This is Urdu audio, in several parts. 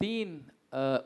3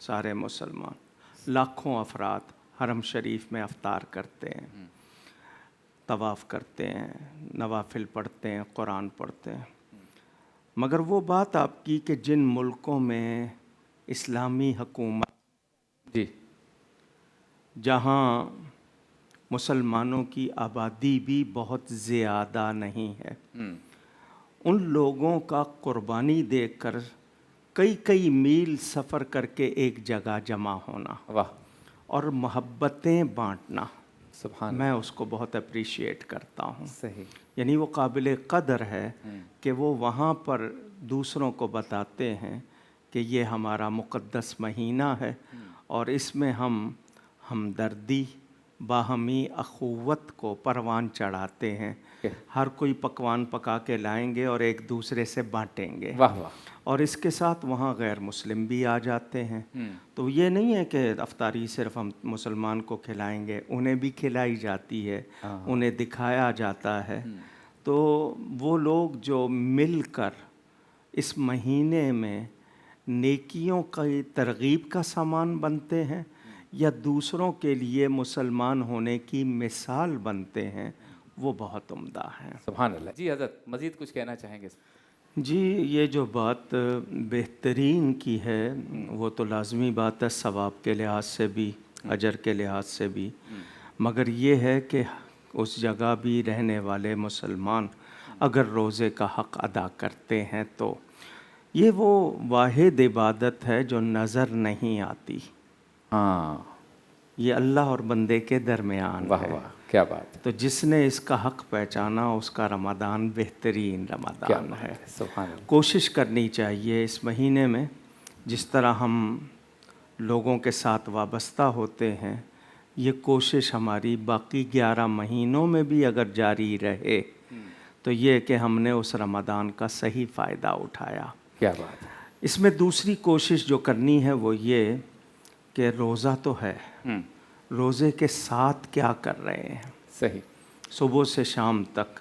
سارے مسلمان، لاکھوں افراد حرم شریف میں افطار کرتے ہیں، طواف کرتے ہیں، نوافل پڑھتے ہیں، قرآن پڑھتے ہیں، مگر وہ بات آپ کی کہ جن ملکوں میں اسلامی حکومت، جی جہاں مسلمانوں کی آبادی بھی بہت زیادہ نہیں ہے، ان لوگوں کا قربانی دے کر کئی میل سفر کر کے ایک جگہ جمع ہونا واہ اور محبتیں بانٹنا، سبحان میں اس کو بہت اپریشیٹ کرتا ہوں. صحیح. یعنی وہ قابل قدر ہے کہ وہ وہاں پر دوسروں کو بتاتے ہیں کہ یہ ہمارا مقدس مہینہ ہے اور اس میں ہم ہمدردی، باہمی اخوت کو پروان چڑھاتے ہیں. ہر کوئی پکوان پکا کے لائیں گے اور ایک دوسرے سے بانٹیں گے. واہ واہ. اور اس کے ساتھ وہاں غیر مسلم بھی آ جاتے ہیں. تو یہ نہیں ہے کہ افطاری صرف ہم مسلمان کو کھلائیں گے، انہیں بھی کھلائی جاتی ہے، انہیں دکھایا جاتا ہے. تو وہ لوگ جو مل کر اس مہینے میں نیکیوں کی ترغیب کا سامان بنتے ہیں یا دوسروں کے لیے مسلمان ہونے کی مثال بنتے ہیں، وہ بہت عمدہ ہیں. سبحان اللہ. جی حضرت مزید کچھ کہنا چاہیں گے؟ جی یہ جو بات بہترین کی ہے وہ تو لازمی بات ہے، ثواب کے لحاظ سے بھی، اجر کے لحاظ سے بھی، مگر یہ ہے کہ اس جگہ بھی رہنے والے مسلمان اگر روزے کا حق ادا کرتے ہیں تو یہ وہ واحد عبادت ہے جو نظر نہیں آتی. ہاں یہ اللہ اور بندے کے درمیان واہ ہے. واہ کیا بات ہے. تو جس نے اس کا حق پہچانا اس کا رمضان بہترین رمضان ہے. سبحان اللہ. کوشش کرنی چاہیے اس مہینے میں جس طرح ہم لوگوں کے ساتھ وابستہ ہوتے ہیں، یہ کوشش ہماری باقی 11 مہینوں میں بھی اگر جاری رہے تو یہ کہ ہم نے اس رمضان کا صحیح فائدہ اٹھایا. کیا بات ہے. اس میں دوسری کوشش جو کرنی ہے وہ یہ کہ روزہ تو ہے، روزے کے ساتھ کیا کر رہے ہیں. صحیح. صبح سے شام تک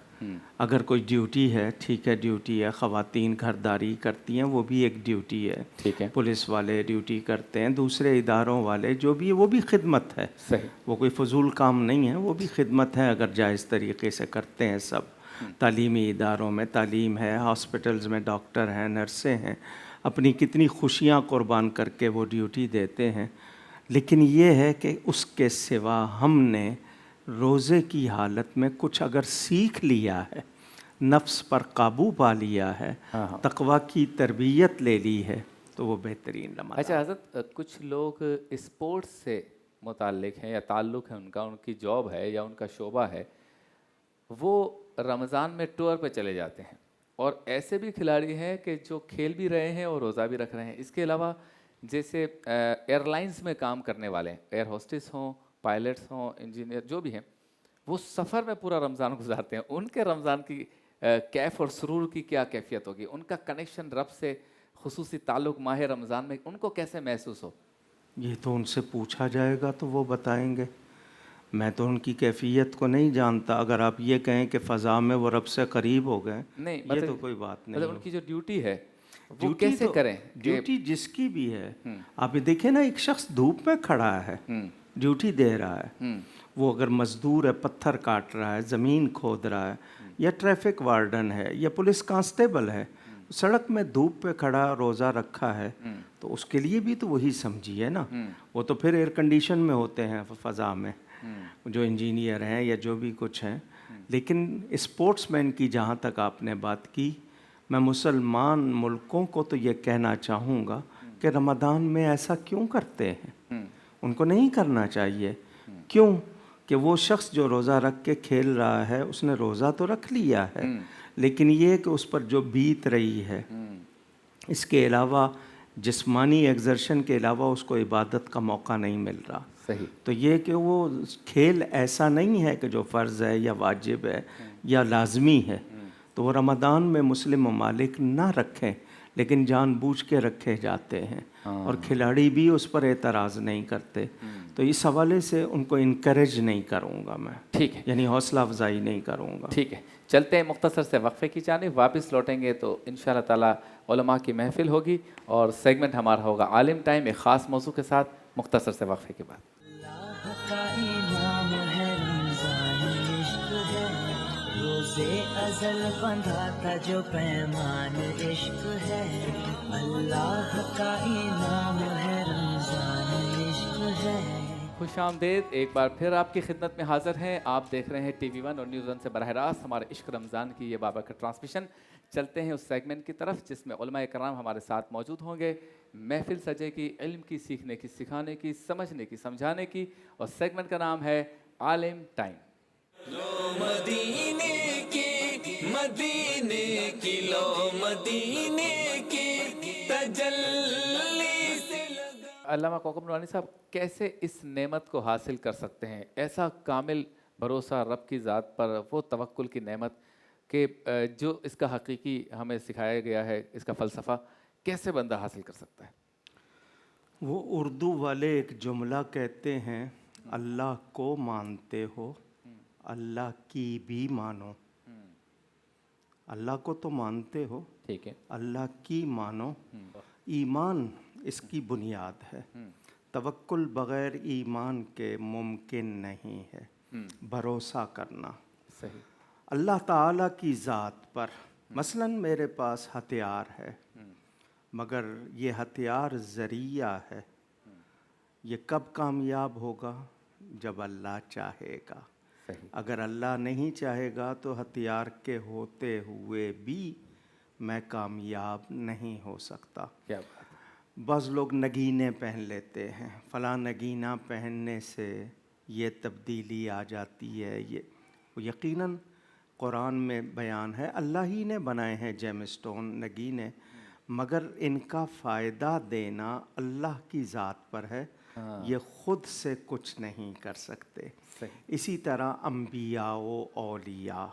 اگر کوئی ڈیوٹی ہے ٹھیک ہے، ڈیوٹی ہے. خواتین گھرداری کرتی ہیں، وہ بھی ایک ڈیوٹی ہے. ٹھیک ہے. پولیس والے ڈیوٹی کرتے ہیں، دوسرے اداروں والے جو بھی، وہ بھی خدمت ہے. صحیح. وہ کوئی فضول کام نہیں ہے، وہ بھی خدمت ہے اگر جائز طریقے سے کرتے ہیں. سب تعلیمی اداروں میں تعلیم ہے، ہاسپٹلز میں ڈاکٹر ہیں، نرسیں ہیں، اپنی کتنی خوشیاں قربان کر کے وہ ڈیوٹی دیتے ہیں. لیکن یہ ہے کہ اس کے سوا ہم نے روزے کی حالت میں کچھ اگر سیکھ لیا ہے، نفس پر قابو پا لیا ہے، تقویٰ کی تربیت لے لی ہے، تو وہ بہترین رمضان. اچھا حضرت، کچھ لوگ اسپورٹس سے متعلق ہیں یا تعلق ہے ان کا، ان کی جاب ہے یا ان کا شعبہ ہے، وہ رمضان میں ٹور پہ چلے جاتے ہیں. اور ایسے بھی کھلاڑی ہیں کہ جو کھیل بھی رہے ہیں اور روزہ بھی رکھ رہے ہیں. اس کے علاوہ جیسے ایئر لائنس میں کام کرنے والے ہیں، ایئر ہوسٹس ہوں، پائلٹس ہوں، انجینئر جو بھی ہیں، وہ سفر میں پورا رمضان گزارتے ہیں. ان کے رمضان کی کیف اور سرور کی کیا کیفیت ہوگی؟ ان کا کنیکشن رب سے، خصوصی تعلق ماہ رمضان میں ان کو کیسے محسوس ہو؟ یہ تو ان سے پوچھا جائے گا تو وہ بتائیں گے. میں تو ان کی کیفیت کو نہیں جانتا. اگر آپ یہ کہیں کہ فضا میں وہ رب سے قریب ہو گئے، نہیں یہ تو کوئی بات نہیں. ان کی جو ڈیوٹی ہے وہ کیسے کریں؟ ڈیوٹی جس کی بھی ہے، آپ یہ دیکھیں نا، ایک شخص دھوپ میں کھڑا ہے، ڈیوٹی دے رہا ہے. وہ اگر مزدور ہے، پتھر کاٹ رہا ہے، زمین کھود رہا ہے، یا ٹریفک وارڈن ہے یا پولیس کانسٹیبل ہے، سڑک میں دھوپ پہ کھڑا روزہ رکھا ہے، تو اس کے لیے بھی تو وہی سمجھیے نا. وہ تو پھر ایئر کنڈیشن میں ہوتے ہیں فضا میں، جو انجینئر ہیں یا جو بھی کچھ ہیں. لیکن اسپورٹس مین کی جہاں تک آپ نے بات کی، میں مسلمان ملکوں کو تو یہ کہنا چاہوں گا کہ رمضان میں ایسا کیوں کرتے ہیں؟ ان کو نہیں کرنا چاہیے. کیوں کہ وہ شخص جو روزہ رکھ کے کھیل رہا ہے، اس نے روزہ تو رکھ لیا ہے، لیکن یہ کہ اس پر جو بیت رہی ہے، اس کے علاوہ جسمانی ایگزرشن کے علاوہ اس کو عبادت کا موقع نہیں مل رہا. صحیح. تو یہ کہ وہ کھیل ایسا نہیں ہے کہ جو فرض ہے یا واجب ہے یا لازمی ہے. تو وہ رمضان میں مسلم ممالک نہ رکھیں، لیکن جان بوجھ کے رکھے جاتے ہیں. اور کھلاڑی بھی اس پر اعتراض نہیں کرتے. تو اس حوالے سے ان کو انکریج نہیں کروں گا میں, ٹھیک ہے, یعنی حوصلہ افزائی نہیں کروں گا. ٹھیک ہے. چلتے ہیں مختصر سے وقفے کی جانب, واپس لوٹیں گے تو انشاءاللہ تعالی علماء کی محفل ہوگی اور سیگمنٹ ہمارا ہوگا عالم ٹائم, ایک خاص موضوع کے ساتھ, مختصر سے وقفے کے بعد. اللہ کا انعام ہے رمضان عشق ہے, روزے ازل بندھا تھا جو پیمان عشق ہے. اللہ کا انعام ہے رمضان عشق ہے. خوش آمدید, ایک بار پھر آپ کی خدمت میں حاضر ہیں. آپ دیکھ رہے ہیں ٹی وی 1 اور نیوز 1 سے براہ راست ہمارے عشق رمضان کی یہ بابرکت ٹرانسمیشن. چلتے ہیں اس سیگمنٹ کی طرف جس میں علماء کرام ہمارے ساتھ موجود ہوں گے. محفل سجے کی, علم کی, سیکھنے کی, سکھانے کی, سمجھنے کی, سمجھانے کی, اور سیگمنٹ کا نام ہے عالم ٹائم. لو مدینے کی, مدینے کی, لو مدینے کی تجلی سے لگا. علامہ کوکب نورانی صاحب, کیسے اس نعمت کو حاصل کر سکتے ہیں, ایسا کامل بھروسہ رب کی ذات پر, وہ توکل کی نعمت کہ جو اس کا حقیقی ہمیں سکھایا گیا ہے, اس کا فلسفہ کیسے بندہ حاصل کر سکتا ہے؟ وہ اردو والے ایک جملہ کہتے ہیں, اللہ کو مانتے ہو, اللہ کی بھی مانو. اللہ کو تو مانتے ہو, ٹھیک ہے, اللہ کی مانو. ایمان اس کی بنیاد ہے. توکل بغیر ایمان کے ممکن نہیں ہے. بھروسہ کرنا صحیح, اللہ تعالیٰ کی ذات پر. مثلاً میرے پاس ہتھیار ہے, مگر یہ ہتھیار ذریعہ ہے. یہ کب کامیاب ہوگا؟ جب اللہ چاہے گا. صحیح, اگر اللہ نہیں چاہے گا تو ہتھیار کے ہوتے ہوئے بھی میں کامیاب نہیں ہو سکتا. کیا بات ہے. بعض لوگ نگینے پہن لیتے ہیں, فلاں نگینہ پہننے سے یہ تبدیلی آ جاتی ہے. یہ یقیناً قرآن میں بیان ہے, اللہ ہی نے بنائے ہیں جیم اسٹون نگینے, مگر ان کا فائدہ دینا اللہ کی ذات پر ہے. یہ خود سے کچھ نہیں کر سکتے. اسی طرح انبیاء و اولیاء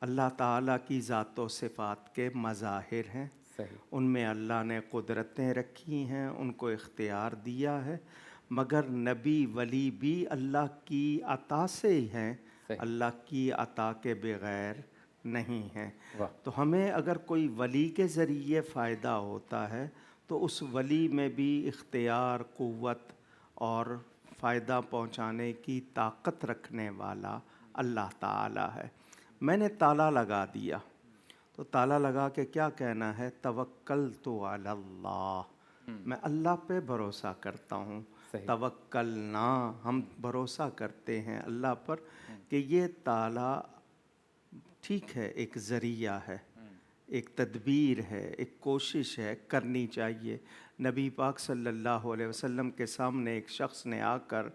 اللہ تعالیٰ کی ذات و صفات کے مظاہر ہیں. ان میں اللہ نے قدرتیں رکھی ہیں, ان کو اختیار دیا ہے, مگر نبی ولی بھی اللہ کی عطا سے ہی ہیں, اللہ کی عطا کے بغیر نہیں ہیں. تو ہمیں اگر کوئی ولی کے ذریعے فائدہ ہوتا ہے تو اس ولی میں بھی اختیار, قوت اور فائدہ پہنچانے کی طاقت رکھنے والا اللہ تعالیٰ ہے. میں نے تالا لگا دیا تو تالا لگا کے کیا کہنا ہے؟ توکلت علی اللہ, میں اللہ پہ بھروسہ کرتا ہوں. توکلنا, ہم بھروسہ کرتے ہیں اللہ پر کہ یہ تالا ٹھیک ہے, ایک ذریعہ ہے, ایک تدبیر ہے, ایک کوشش ہے, کرنی چاہیے. نبی پاک صلی اللہ علیہ وسلم کے سامنے ایک شخص نے آ کر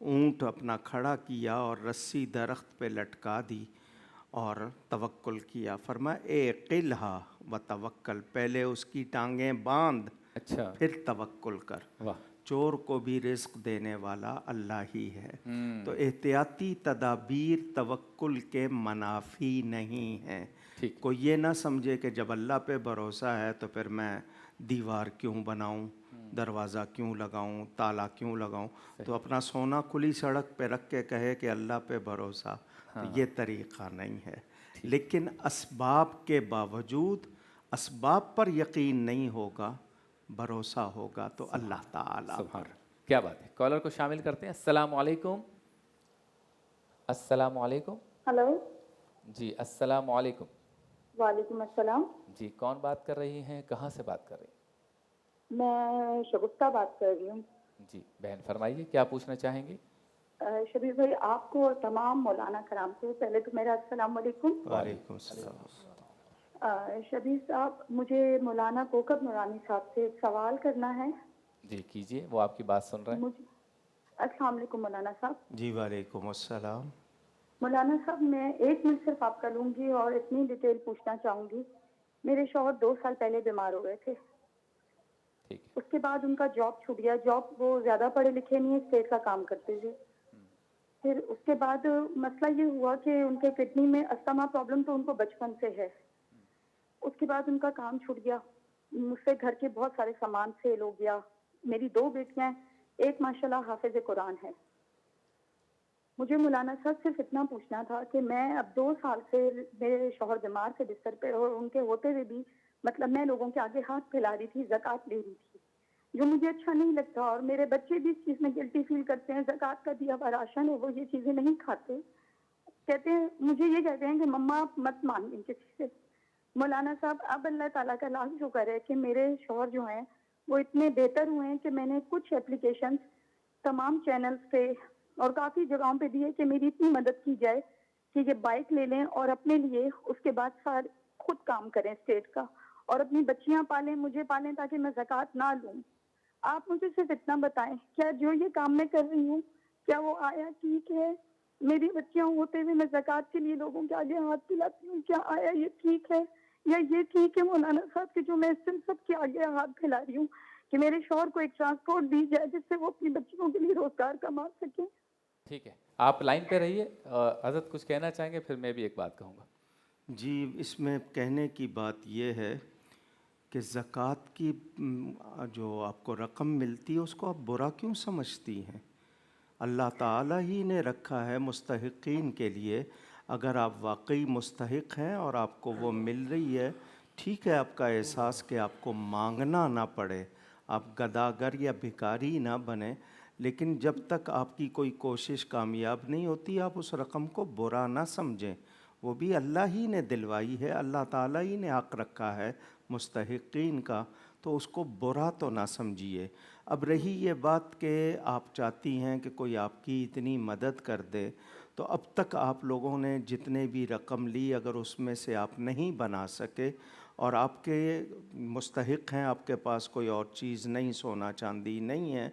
اونٹ اپنا کھڑا کیا اور رسی درخت پہ لٹکا دی اور توکل کیا. فرمایا اعقلھا و توکل, پہلے اس کی ٹانگیں باندھ, اچھا, پھر توکل کر. واہ, چور کو بھی رزق دینے والا اللہ ہی ہے. تو احتیاطی تدابیر توکل کے منافی نہیں ہیں. کوئی یہ نہ سمجھے کہ جب اللہ پہ بھروسہ ہے تو پھر میں دیوار کیوں بناؤں, دروازہ کیوں لگاؤں, تالا کیوں لگاؤں. تو اپنا سونا کھلی سڑک پہ رکھ کے کہے کہ اللہ پہ بھروسہ, تو یہ طریقہ نہیں ہے. لیکن اسباب کے باوجود اسباب پر یقین نہیں ہوگا, بھروسہ ہوگا تو اللہ تعالیٰ پر. کیا بات ہے. کالر کو شامل کرتے ہیں. السلام علیکم. السلام علیکم. ہلو, جی السلام علیکم. وعلیکم السلام. جی کون بات کر رہی ہیں, کہاں سے بات کر رہی ہیں؟ میں شگفتہ بات کر رہی ہوں. جی بہن فرمائیے, کیا پوچھنا چاہیں گی؟ شبیر بھائی, آپ کو اور تمام مولانا کرام کو پہلے تو میرا السلام علیکم. وعلیکم السلام. شبیر صاحب, مجھے مولانا کوکب نورانی صاحب سے ایک سوال کرنا ہے. جی کیجئے, وہ آپ کی بات سن رہے ہیں. السلام علیکم مولانا صاحب. جی وعلیکم السلام. مولانا صاحب, میں 1 منٹ صرف آپ کا لوں گی اور اتنی ڈیٹیل پوچھنا چاہوں گی. میرے شوہر 2 سال پہلے بیمار ہو گئے تھے. اس کے بعد ان کا جاب چھوٹ گیا. جاب وہ زیادہ پڑھے لکھے نہیں, اسٹیٹ کا کام کرتے تھے. پھر اس کے بعد مسئلہ یہ ہوا کہ ان کے کڈنی میں استھما پرابلم تو ان کو بچپن سے ہے. اس کے بعد ان کا کام چھوٹ گیا. مجھ سے گھر کے بہت سارے سامان سیل ہو گیا. میری 2 بیٹیاں ہیں, ایک ماشاءاللہ حافظ قرآن ہے. مجھے مولانا صاحب صرف اتنا پوچھنا تھا کہ میں اب 2 سال سے میرے شوہر بیمار سے بستر پہ, اور ان کے ہوتے ہوئے بھی مطلب میں لوگوں کے آگے ہاتھ پھیلا رہی تھی, زکوٰۃ لے رہی تھی, جو مجھے اچھا نہیں لگتا, اور میرے بچے بھی اس چیز میں گلٹی فیل کرتے ہیں. زکوٰۃ کا دیا ہوا راشن ہے, وہ یہ چیزیں نہیں کھاتے, کہتے ہیں مجھے یہ کہتے ہیں کہ مما آپ مت مانگیں کسی سے. مولانا صاحب اب اللہ تعالیٰ کا لاکھ شکر ہے کہ میرے شوہر جو ہیں وہ اتنے بہتر ہوئے ہیں کہ میں نے کچھ اپلیکیشنز تمام چینلز پہ اور کافی جگہوں پہ دی ہے کہ میری اتنی مدد کی جائے کہ یہ بائک لے لیں اور اپنے لیے اس کے بعد خود کام کریں اسٹیٹ کا, اور اپنی بچیاں پالیں, مجھے پالیں, تاکہ میں زکوٰۃ نہ لوں. آپ مجھے صرف اتنا بتائیں, کیا جو یہ کام میں کر رہی ہوں کیا وہ آیا ٹھیک ہے؟ میری بچیاں ہوتے ہوئے میں زکوٰۃ کے لیے لوگوں کے آگے ہاتھ پھیلاتی ہوں, کیا آیا یہ ٹھیک ہے؟ یا یہ ٹھیک ہے مولانا صاحب کہ جو میں سب کے آگے ہاتھ پھیلا رہی ہوں کہ میرے شوہر کو ایک ٹرانسپورٹ دی جائے جس سے وہ اپنی بچیوں کے لیے روزگار کما سکیں؟ ٹھیک ہے, آپ لائن پہ رہیے. حضرت کچھ کہنا چاہیں گے, پھر میں بھی ایک بات کہوں گا. جی, اس میں کہنے کی بات یہ ہے کہ زکوٰۃ کی جو آپ کو رقم ملتی ہے اس کو آپ برا کیوں سمجھتی ہیں؟ اللہ تعالیٰ ہی نے رکھا ہے مستحقین کے لیے. اگر آپ واقعی مستحق ہیں اور آپ کو وہ مل رہی ہے, ٹھیک ہے, آپ کا احساس کہ آپ کو مانگنا نہ پڑے, آپ گداگر یا بھکاری نہ بنیں, لیکن جب تک آپ کی کوئی کوشش کامیاب نہیں ہوتی آپ اس رقم کو برا نہ سمجھیں. وہ بھی اللہ ہی نے دلوائی ہے, اللہ تعالیٰ ہی نے حق رکھا ہے مستحقین کا, تو اس کو برا تو نہ سمجھیے. اب رہی یہ بات کہ آپ چاہتی ہیں کہ کوئی آپ کی اتنی مدد کر دے, تو اب تک آپ لوگوں نے جتنے بھی رقم لی اگر اس میں سے آپ نہیں بنا سکے اور آپ کے مستحق ہیں, آپ کے پاس کوئی اور چیز نہیں, سونا چاندی نہیں ہے,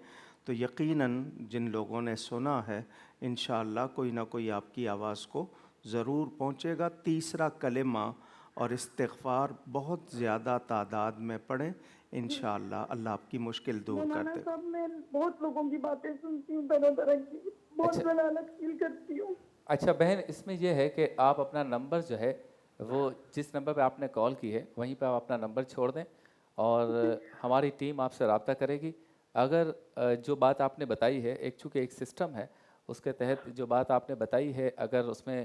تو یقیناً جن لوگوں نے سنا ہے انشاءاللہ کوئی نہ کوئی آپ کی آواز کو ضرور پہنچے گا. تیسرا کلمہ اور استغفار بہت زیادہ تعداد میں پڑھیں, انشاءاللہ اللہ آپ کی مشکل دور کر مولانا دے. صاحب میں بہت لوگوں کی باتیں سنتی ہوں, طرح طرح کی, بہت ضلالت فیل کرتی ہوں. اچھا بہن, اس میں یہ ہے کہ آپ اپنا نمبر جو ہے وہ جس نمبر پہ آپ نے کال کی ہے وہیں پہ آپ اپنا نمبر چھوڑ دیں, اور ہماری ٹیم آپ سے رابطہ کرے گی. اگر جو بات آپ نے بتائی ہے, چونکہ ایک سسٹم ہے, اس کے تحت جو بات آپ نے بتائی ہے اگر اس میں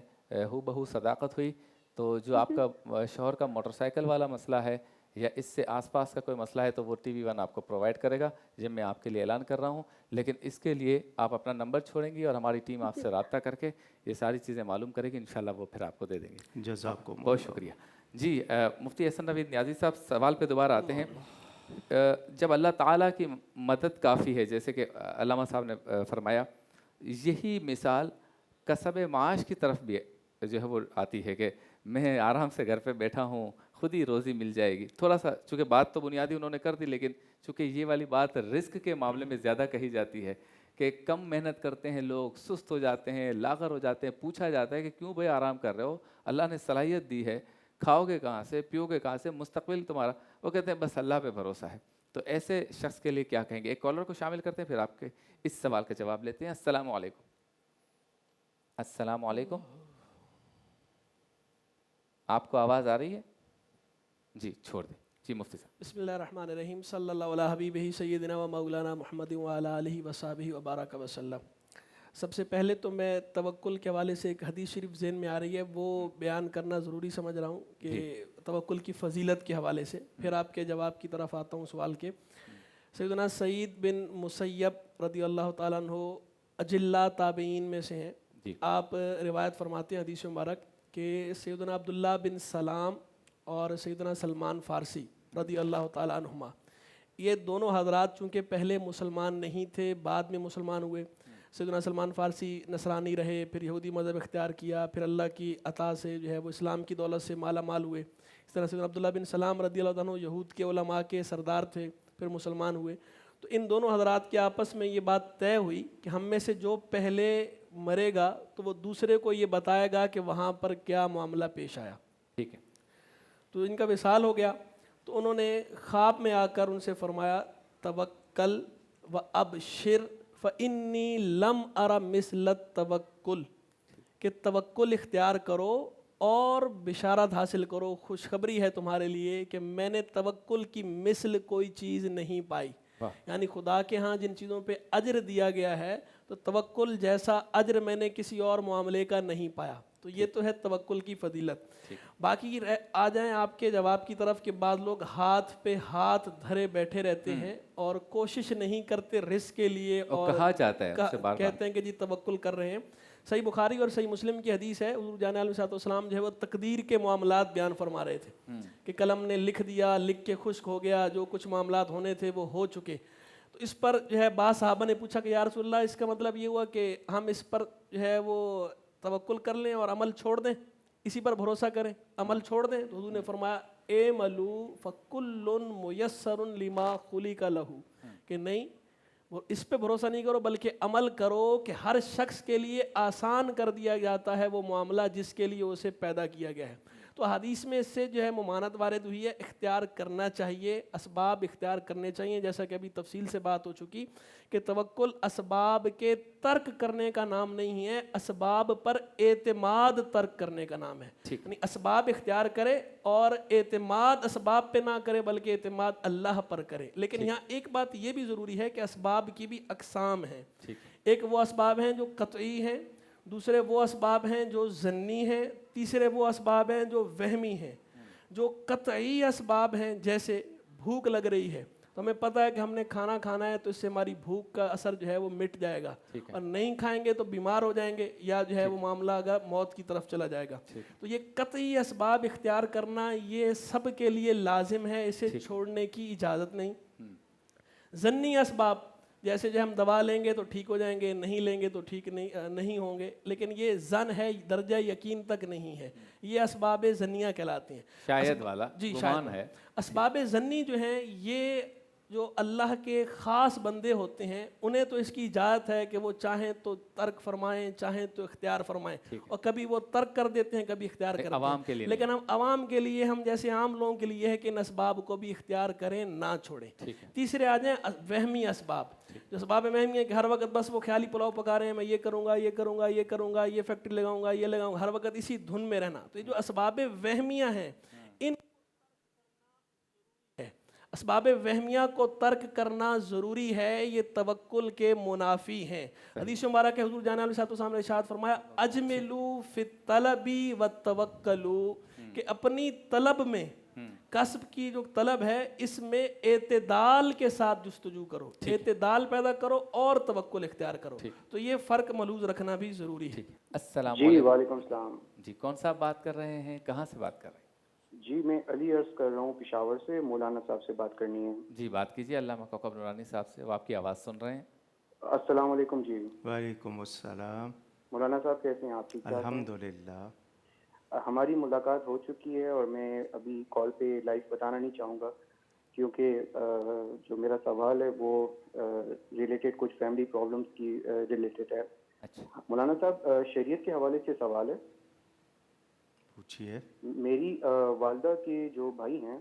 ہو بہو صداقت ہوئی, تو جو آپ کا شوہر کا موٹر سائیکل والا مسئلہ ہے یا اس سے آس پاس کا کوئی مسئلہ ہے تو وہ ٹی وی ون آپ کو پرووائڈ کرے گا, جب میں آپ کے لیے اعلان کر رہا ہوں. لیکن اس کے لیے آپ اپنا نمبر چھوڑیں گی اور ہماری ٹیم آپ سے رابطہ کر کے یہ ساری چیزیں معلوم کرے گی, انشاءاللہ وہ پھر آپ کو دے دیں گے. جزاکم اللہ. بہت شکریہ. جی مفتی احسن نوید نیازی صاحب, سوال پہ دوبارہ آتے ہیں. جب اللہ تعالیٰ کی مدد کافی ہے, جیسے کہ علامہ صاحب نے فرمایا, یہی مثال کسب معاش کی طرف بھی جو ہے وہ آتی ہے کہ میں آرام سے گھر پہ بیٹھا ہوں, خود ہی روزی مل جائے گی. تھوڑا سا چونکہ بات تو بنیادی انہوں نے کر دی, لیکن چونکہ یہ والی بات رزق کے معاملے میں زیادہ کہی جاتی ہے کہ کم محنت کرتے ہیں لوگ, سست ہو جاتے ہیں, لاغر ہو جاتے ہیں. پوچھا جاتا ہے کہ کیوں بھائی آرام کر رہے ہو, اللہ نے صلاحیت دی ہے, کھاؤ گے کہاں سے, پیو گے کہاں سے, مستقبل تمہارا. وہ کہتے ہیں بس اللہ پہ بھروسہ ہے. تو ایسے شخص کے لیے کیا کہیں گے؟ ایک کالر کو شامل کرتے ہیں, پھر آپ کے اس سوال کا جواب لیتے ہیں. السلام علیکم. السلام علیکم, آپ کو آواز آ رہی ہے؟ جی چھوڑ دیں. جی مفتی صاحب. بسم اللہ الرحمن الرحیم. صلی اللہ علیہ حبیبہ سیدنا و مولانا محمد وعلی آلہ وصحبہ وبارک وسلم. سب سے پہلے تو میں توکل کے حوالے سے ایک حدیث شریف ذہن میں آ رہی ہے, وہ بیان کرنا ضروری سمجھ رہا ہوں کہ توکل کی فضیلت کے حوالے سے, پھر آپ کے جواب کی طرف آتا ہوں سوال کے. سیدنا سعید بن مسیب رضی اللہ تعالیٰ عنہ اجلا تابعین میں سے ہیں. آپ روایت فرماتے ہیں حدیث مبارک کہ سیدنا عبداللہ بن سلام اور سیدنا سلمان فارسی رضی اللہ تعالیٰ عنہما, یہ دونوں حضرات چونکہ پہلے مسلمان نہیں تھے, بعد میں مسلمان ہوئے. سیدنا سلمان فارسی نصرانی رہے, پھر یہودی مذہب اختیار کیا, پھر اللہ کی عطا سے جو ہے وہ اسلام کی دولت سے مالا مال ہوئے. اس طرح سیدنا عبداللہ بن سلام رضی اللہ عنہ یہود کے علماء کے سردار تھے, پھر مسلمان ہوئے. تو ان دونوں حضرات کے آپس میں یہ بات طے ہوئی کہ ہم میں سے جو پہلے مرے گا تو وہ دوسرے کو یہ بتائے گا کہ وہاں پر کیا معاملہ پیش آیا. ٹھیک ہے. تو ان کا وصال ہو گیا, تو انہوں نے خواب میں آ کر ان سے فرمایا توکل و ابشر فانی لم ارى مثل التوکل, کہ توکل اختیار کرو اور بشارت حاصل کرو، خوشخبری ہے تمہارے لیے کہ میں نے توکل کی مثل کوئی چیز نہیں پائی. یعنی خدا کے ہاں جن چیزوں پہ اجر دیا گیا ہے تو توکل جیسا اجر میں نے کسی اور معاملے کا نہیں پایا. تو یہ تو ہے توکل کی فضیلت. باقی آ جائیں آپ کے جواب کی طرف کہ بعض لوگ ہاتھ پہ ہاتھ دھرے بیٹھے رہتے ہیں اور کوشش نہیں کرتے رزق کے لیے، اور کہا جاتا ہے اس سے بار کہتے ہیں کہ جی توکل کر رہے ہیں. صحیح بخاری اور صحیح مسلم کی حدیث ہے، حضور جان علیہ السلام جو ہے وہ تقدیر کے معاملات بیان فرما رہے تھے کہ قلم نے لکھ دیا، لکھ کے خشک ہو گیا، جو کچھ معاملات ہونے تھے وہ ہو چکے. تو اس پر جو ہے بعض صحابہ نے پوچھا کہ یا رسول اللہ اس کا مطلب یہ ہوا کہ ہم اس پر جو ہے وہ توکل کر لیں اور عمل چھوڑ دیں، اسی پر بھروسہ کریں، عمل چھوڑ دیں؟ تو حضور نے فرمایا اعملوا فکل میسر لما خلق لہ، کہ نہیں، وہ اس پہ بھروسہ نہیں کرو بلکہ عمل کرو کہ ہر شخص کے لیے آسان کر دیا جاتا ہے وہ معاملہ جس کے لیے اسے پیدا کیا گیا ہے. تو حدیث میں اس سے جو ہے ممانعت وارد ہوئی ہے، اختیار کرنا چاہیے، اسباب اختیار کرنے چاہیے، جیسا کہ ابھی تفصیل سے بات ہو چکی کہ توکل اسباب کے ترک کرنے کا نام نہیں ہے، اسباب پر اعتماد ترک کرنے کا نام ہے. یعنی اسباب اختیار کرے اور اعتماد اسباب پہ نہ کرے بلکہ اعتماد اللہ پر کرے. لیکن یہاں ایک بات یہ بھی ضروری ہے کہ اسباب کی بھی اقسام ہیں. ایک وہ اسباب ہیں جو قطعی ہیں، دوسرے وہ اسباب ہیں جو ظنی ہیں، تیسرے وہ اسباب ہیں جو وہمی ہیں. جو قطعی اسباب ہیں جیسے بھوک لگ رہی ہے تو ہمیں پتہ ہے کہ ہم نے کھانا کھانا ہے تو اس سے ہماری بھوک کا اثر جو ہے وہ مٹ جائے گا، اور نہیں کھائیں گے تو بیمار ہو جائیں گے یا جو ہے وہ معاملہ اگر موت کی طرف چلا جائے گا. تو یہ قطعی اسباب اختیار کرنا یہ سب کے لیے لازم ہے، اسے چھوڑنے کی اجازت نہیں. ظنی اسباب جیسے جو ہم دوا لیں گے تو ٹھیک ہو جائیں گے، نہیں لیں گے تو ٹھیک نہیں ہوں گے، لیکن یہ ظن ہے، درجہ یقین تک نہیں ہے، یہ اسباب ظنیہ کہلاتے ہیں. شاید والا جی گمان ہے. اسباب ظنی جو ہیں یہ جو اللہ کے خاص بندے ہوتے ہیں انہیں تو اس کی اجازت ہے کہ وہ چاہیں تو ترک فرمائیں، چاہیں تو اختیار فرمائیں، اور کبھی وہ ترک کر دیتے ہیں کبھی اختیار کرتے عوام کے ہیں. لیے لیکن ہم عوام کے لیے، ہم جیسے عام لوگوں کے لیے یہ ہے کہ ان اسباب کو بھی اختیار کریں، نہ چھوڑیں. تیسرے آ جائیں وہمی اسباب. جو اسباب وہمی ہے کہ ہر وقت بس وہ خیالی پلاؤ پکا رہے ہیں، میں یہ کروں گا، یہ کروں گا، یہ کروں گا، یہ فیکٹری لگاؤں گا، یہ لگاؤں گا، ہر وقت اسی دھن میں رہنا. تو یہ جو اسباب وہمیہ ہیں ان اسباب وہمیہ کو ترک کرنا ضروری ہے، یہ توکل کے منافی ہیں. حدیث مبارک حضور جان علیہ السلام نے ارشاد فرمایا اجملوا فی الطلب وتوکلوا، کہ اپنی طلب میں، کسب کی جو طلب ہے اس میں اعتدال کے ساتھ جستجو کرو، اعتدال پیدا کرو اور توکل اختیار کرو. تو یہ فرق ملحوظ رکھنا بھی ضروری ہے. السلام جی علیکم. وعلیکم السلام. جی کون صاحب بات کر رہے ہیں، کہاں سے بات کر رہے ہیں؟ جی میں علی عرض کر رہا ہوں پشاور سے، مولانا صاحب سے بات کرنی ہے. جی بات کیجیے علامہ کوکب نورانی صاحب سے، وہ آپ کی آواز سن رہے ہیں. السلام علیکم. جی وعلیکم السلام. مولانا صاحب کیسے ہیں آپ؟ ٹھیک ٹھاک ہیں؟ الحمدللہ. ہماری ملاقات ہو چکی ہے اور میں ابھی کال پہ لائیو بتانا نہیں چاہوں گا کیونکہ جو میرا سوال ہے وہ ریلیٹڈ کچھ فیملی پرابلمس کی ریلیٹڈ ہے. مولانا صاحب شریعت کے حوالے سے سوال ہے. پوچھیے. میری والدہ کے جو بھائی ہیں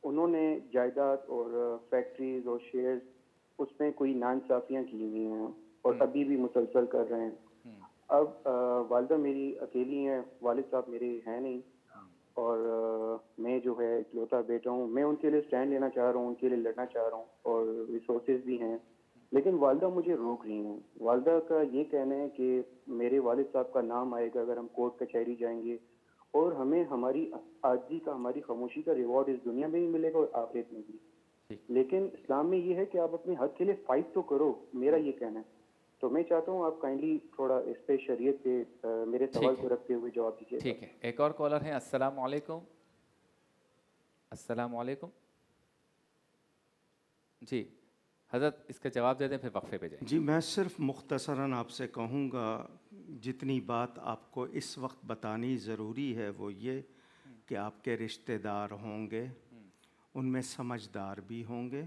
انہوں نے جائیداد اور فیکٹریز اور شیئرز اس میں کوئی ناانصافیاں کی ہوئی ہیں اور ابھی بھی مسلسل کر رہے ہیں. اب والدہ میری اکیلی ہیں، والد صاحب میرے ہیں نہیں، اور میں جو ہے اکلوتا بیٹا ہوں. میں ان کے لیے اسٹینڈ لینا چاہ رہا ہوں، ان کے لیے لڑنا چاہ رہا ہوں، اور ریسورسز بھی ہیں، لیکن والدہ مجھے روک رہی ہیں. والدہ کا یہ کہنا ہے کہ میرے والد صاحب کا نام آئے گا اگر ہم کورٹ کچہری جائیں گے، اور ہمیں ہماری عاجزی کا، ہماری خاموشی کا ریوارڈ اس دنیا میں بھی ملے گا اور آخرت میں بھی. لیکن اسلام میں یہ ہے کہ آپ اپنے حق کے لیے فائٹ تو کرو، میرا یہ کہنا ہے. تو میں چاہتا ہوں آپ کائنڈلی تھوڑا اس پہ شریعت پہ میرے سوال کو رکھتے ہوئے جواب دیجیے. ٹھیک ہے. ایک اور کالر ہیں. السلام علیکم. السلام علیکم. جی حضرت اس کا جواب دے دیں پھر وقفے پہ جائیں. جی میں صرف مختصراً آپ سے کہوں گا، جتنی بات آپ کو اس وقت بتانی ضروری ہے وہ یہ کہ آپ کے رشتہ دار ہوں گے، ان میں سمجھدار بھی ہوں گے.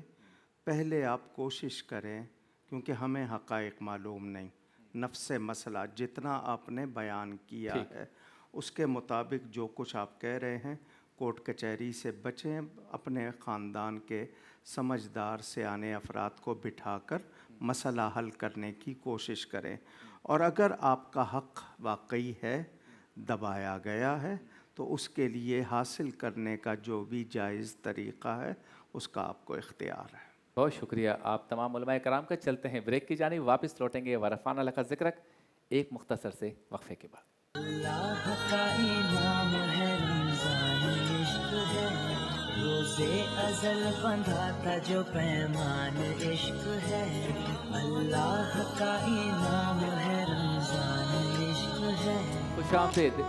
پہلے آپ کوشش کریں، کیونکہ ہمیں حقائق معلوم نہیں، نفس مسئلہ جتنا آپ نے بیان کیا ہے اس کے مطابق جو کچھ آپ کہہ رہے ہیں، کورٹ کچہری سے بچیں، اپنے خاندان کے سمجھدار سیانے افراد کو بٹھا کر مسئلہ حل کرنے کی کوشش کریں. اور اگر آپ کا حق واقعی ہے دبایا گیا ہے، تو اس کے لیے حاصل کرنے کا جو بھی جائز طریقہ ہے اس کا آپ کو اختیار ہے۔ بہت شکریہ آپ تمام علماء کرام کا۔ چلتے ہیں بریک کی جانب، واپس لوٹیں گے ورفعنا لک ذکرک ایک مختصر سے وقفے کے بعد۔ اللہ کا انعام ہے رمضان عشق ہے، روزے ازل بندھا تھا جو پیمان عشق ہے، اللہ کا انعام ہے رمضان عشق ہے۔ خوش آمدید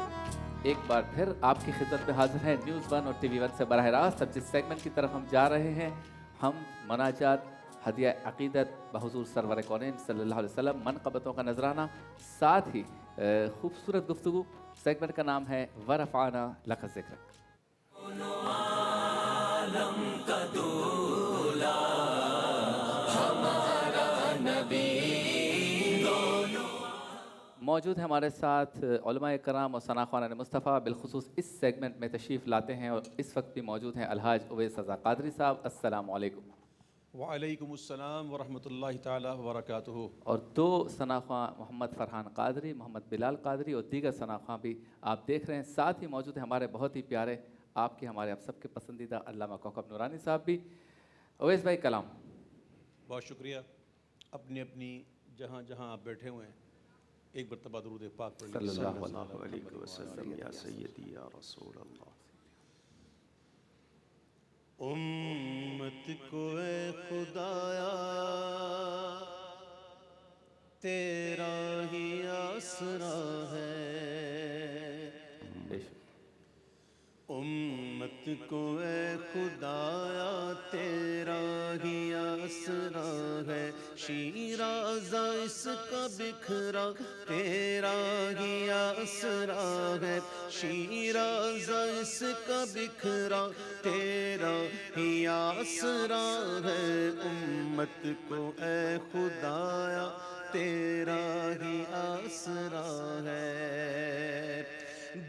ایک بار پھر آپ کی خدمت میں حاضر ہیں نیوز 1 اور ٹی وی 1 سے براہ راست۔ اب جس سیگمنٹ کی طرف ہم جا رہے ہیں، ہم مناجات، ہدیہ عقیدت بحضور سرور کونین صلی اللہ علیہ وسلم، منقبتوں کا نذرانہ، ساتھ ہی خوبصورت گفتگو۔ سیگمنٹ کا نام ہے ورفعنا لک ذکرک۔ موجود ہیں ہمارے ساتھ علماء کرام اور ثنا خوانان مصطفیٰ، بالخصوص اس سیگمنٹ میں تشریف لاتے ہیں اور اس وقت بھی موجود ہیں الحاج اویس رضا قادری صاحب۔ السلام علیکم۔ وعلیکم السلام ورحمۃ اللہ تعالی وبرکاتہ۔ اور دو ثنا خواں محمد فرحان قادری، محمد بلال قادری اور دیگر ثنا خواں بھی آپ دیکھ رہے ہیں۔ ساتھ ہی موجود ہیں ہمارے بہت ہی پیارے، آپ کے ہمارے آپ سب کے پسندیدہ علامہ کوکب نورانی صاحب بھی۔ اویس بھائی کلام۔ بہت شکریہ۔ اپنی اپنی جہاں جہاں آپ بیٹھے ہوئے ہیں ایک مرتبہ درود پاک پڑھ لیجیے۔ صلی اللہ علیہ وسلم یا سیدی یا رسول اللہ۔ امت کو اے خدایا تیرا ہی آسرا ہے، امت کو اے خدایا تیرا ہی آسرا ہے، شیرازہ اس کا بکھرا تیرا ہی آسرا ہے، شیرازہ اس کا بکھرا تیرا ہی آسرا ہے، امت کو اے خدایا تیرا ہی آسرا ہے،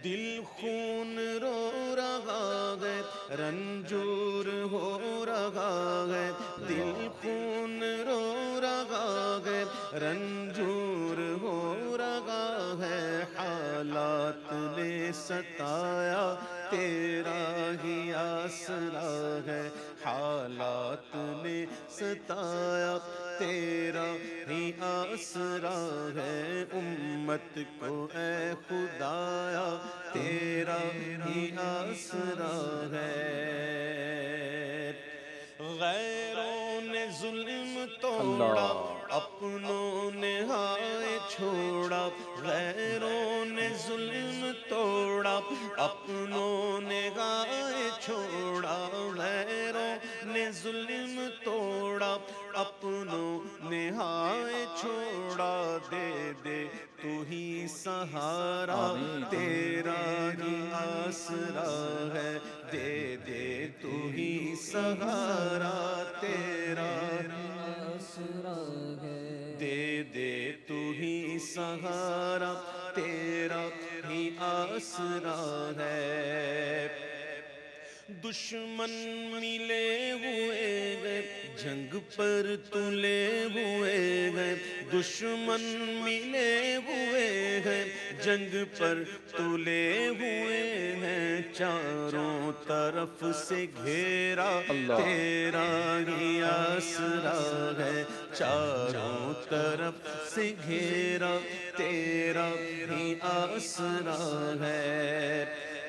دل خون رو رہا ہے رنجور ہو رہا ہے، دل خون رو رہا ہے رنجور ہو رہا ہے، حالات نے ستایا تیرا ہی آسرا ہے، حالات نے ستایا تیرا ہی آسرا ہے، امت کو اے خدایا تیرا ہی آسرا ہے، غیروں نے ظلم توڑا اپنوں نے ہائے چھوڑا، غیروں نے ظلم توڑا اپنوں نے ہائے چھوڑا، غیروں نے ظلم توڑا اپنوں نے ہائے چھوڑا، دے دے تو ہی سہارا تیرا ہی آسرا ہے، دے دے تو ہی سہارا تیرا ہی آسرا ہے، دے دے تو ہی سہارا تیرا ہی آسرا ہے، دشمن ملے ہوئے گئے جنگ پر تلے ہوئے گئے، دشمن ملے ہوئے ہیں جنگ پر تلے ہوئے ہیں، چاروں طرف سے گھیرا تیرا ہی آسرا ہے، چاروں طرف سے گھیرا تیرا ہی آسرا ہے،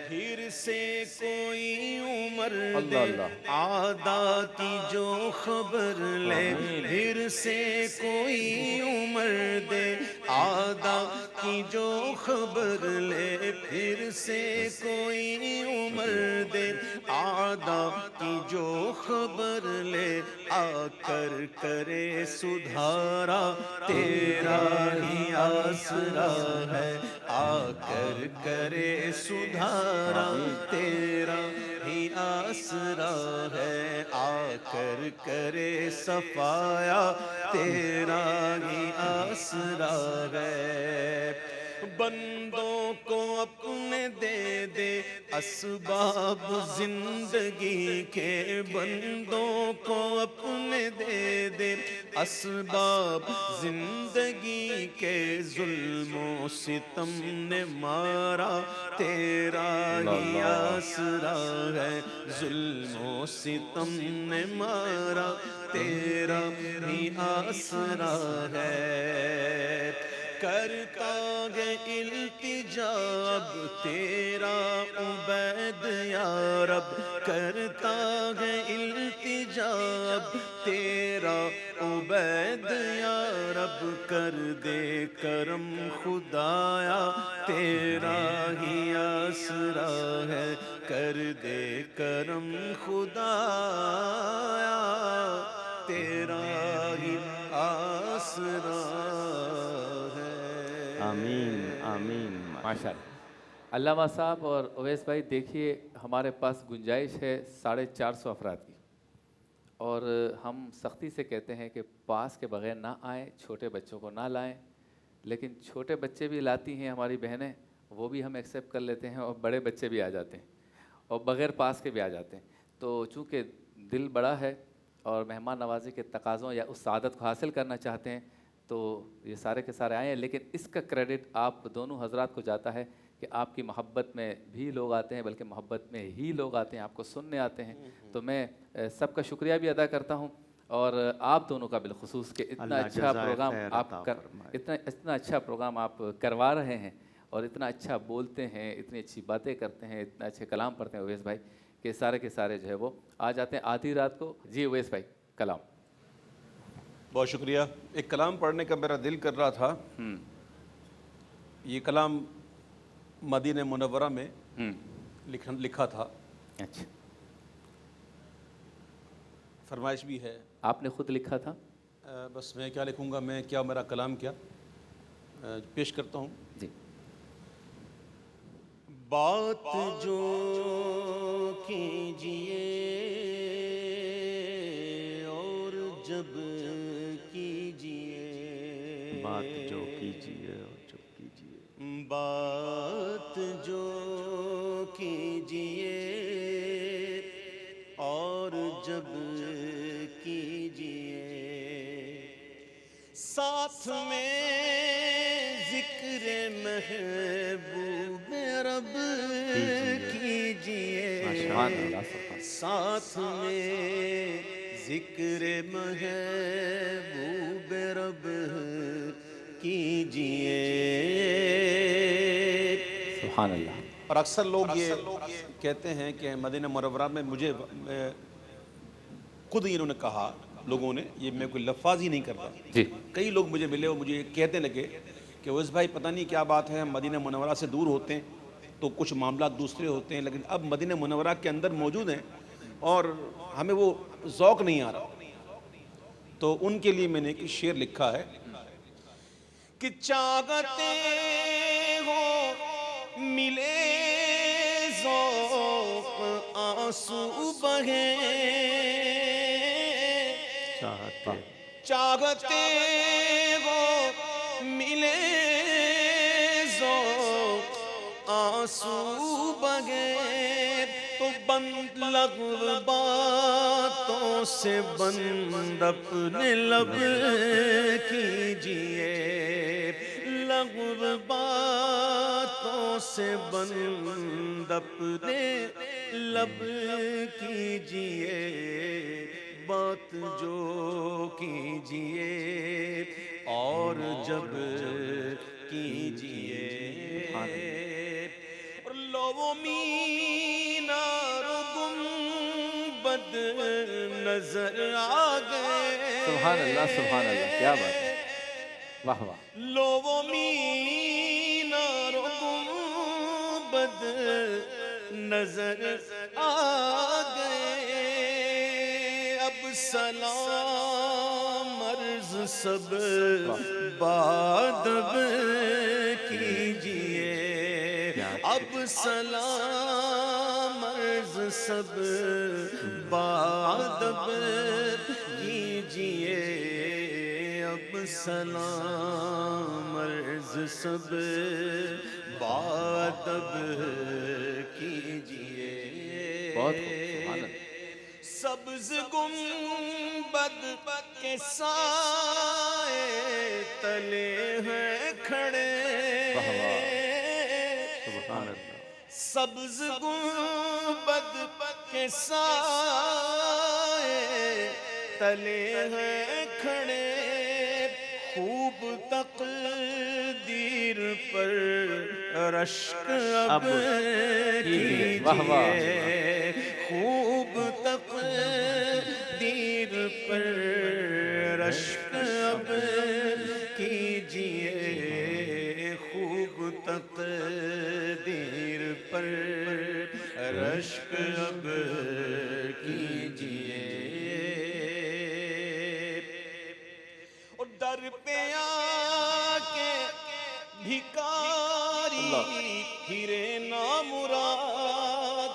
پھر سے کوئی عمر دے آدھا کی جو خبر لے، پھر سے کوئی عمر دے آدھا کی جو خبر لے، پھر سے کوئی عمر دے آدھا کی جو خبر لے، آ کر کرے سدھارا تیرا ہی آسرا ہے، آ کر کرے سدھارا تیرا ہی آسرا ہے، آ کر کرے صفایا تیرا ہی آسرا ہے، بندوں کو اپنے دے دے اسباب زندگی کے، بندوں کو اپنے دے دے اسباب زندگی کے ظلم و ستم نے مارا، تیرا ہی آسرا ہے، ظلم و ستم نے مارا، تیرا ہی آسرا ہے، کرتا ہے التجا اب تیرا عبید یا رب، کرتا ہے التجا اب تیرا عبید یا رب، کر دے کرم خدایا، تیرا ہی آسرا ہے، کر دے کرم خدایا، تیرا ہی آسرا ہے۔ آمین آمین۔ ماشاء اللہ۔ علامہ صاحب اور اویس بھائی، دیکھیے ہمارے پاس گنجائش ہے 450 افراد کی، اور ہم سختی سے کہتے ہیں کہ پاس کے بغیر نہ آئیں، چھوٹے بچوں کو نہ لائیں، لیکن چھوٹے بچے بھی لاتی ہیں ہماری بہنیں، وہ بھی ہم ایکسیپٹ کر لیتے ہیں، اور بڑے بچے بھی آ جاتے ہیں، اور بغیر پاس کے بھی آ جاتے ہیں۔ تو چونکہ دل بڑا ہے اور مہمان نوازی کے تقاضوں یا اس سعادت کو حاصل کرنا چاہتے ہیں، تو یہ سارے کے سارے آئے ہیں، لیکن اس کا کریڈٹ آپ دونوں حضرات کو جاتا ہے کہ آپ کی محبت میں بھی لوگ آتے ہیں، بلکہ محبت میں ہی لوگ آتے ہیں، آپ کو سننے آتے ہیں۔ تو میں سب کا شکریہ بھی ادا کرتا ہوں، اور آپ دونوں کا بالخصوص کہ اتنا اچھا پروگرام اتنا اچھا پروگرام آپ کروا رہے ہیں، اور اتنا اچھا بولتے ہیں، اتنی اچھی باتیں کرتے ہیں، اتنا اچھے کلام پڑھتے ہیں اویس بھائی، کہ سارے کے سارے جو ہے وہ آ جاتے ہیں آدھی رات کو۔ جی اویس بھائی، کلام۔ بہت شکریہ۔ ایک کلام پڑھنے کا میرا دل کر رہا تھا۔ یہ کلام مدینہ منورہ میں لکھا تھا، اچھا، فرمائش بھی ہے۔ آپ نے خود لکھا تھا؟ بس میں کیا لکھوں گا، میں کیا، میرا کلام کیا، پیش کرتا ہوں۔ جی۔ بات جو کیجئے اور جب کیجئے، بات جو کیجیے اور جب کیجیے، بات جو کیجئے اور جب کیجئے، ساتھ میں ذکر محبوب رب کیجئے، ساتھ میں ذکر محبوب رب کیجئے۔ سبحان اللہ۔ اور اکثر لوگ یہ کہتے ہیں کہ مدینہ منورہ میں، مجھے خود ہی انہوں نے کہا، لوگوں نے، یہ میں کوئی لفظ ہی نہیں کرتا، جی، کئی لوگ مجھے ملے اور مجھے کہتے لگے کہ اویس بھائی پتہ نہیں کیا بات ہے، ہم مدینہ منورہ سے دور ہوتے ہیں تو کچھ معاملات دوسرے ہوتے ہیں، لیکن اب مدینہ منورہ کے اندر موجود ہیں اور ہمیں وہ ذوق نہیں آ رہا۔ تو ان کے لیے میں نے ایک شعر لکھا ہے کہ چاہتے ہو ملے ذوق آنسو بہیں، چاہتے ہو ملے ذوق آنسو بہیں، تو بند لغو باتوں سے بند اپنے لب کیجئے، لغو باتوں سے بند اپنے لب کیجئے، بات جو کیجئے اور جب کیجئے، اور لو مینار گنبد نظر آ گئے۔ سبحان اللہ، سبحان اللہ، کیا بات ہے، واہ واہ۔ لو مینار گنبد نظر آ گئے، اب سلام عرض سب بادب کیجئے، اب سلام عرض سب بادب کیجئے، اب سلام عرض سب بادب کیجئے۔ بہت خوب، سبحان اللہ۔ سبز گنبد کے سائے تلے ہیں کھڑے، سبز گنبد کے سائے تلے ہیں کھڑے، خوب تقدیر پر رشک اب کیجئے، خوب تقدیر پر رشک اب کیجئے، خوب تقدیر پر رشک اب کیجئے، اور در پہ آ کے بھکاری پھرے نامراد،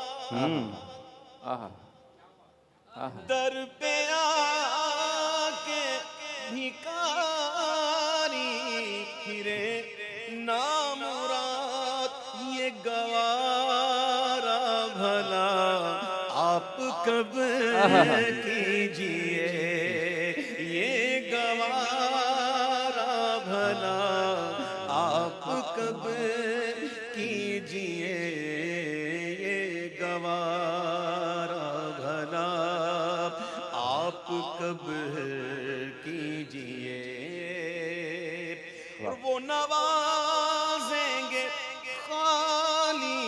در پہ آ کے بھکاری پھرے نامراد، یہ گوارا بھلا آپ کب کیجئے، یہ گوارا بھلا آپ کب کیجئے، یہ گوارا بھلا آپ کب کیجئے، اور وہ نوازیں گے خالی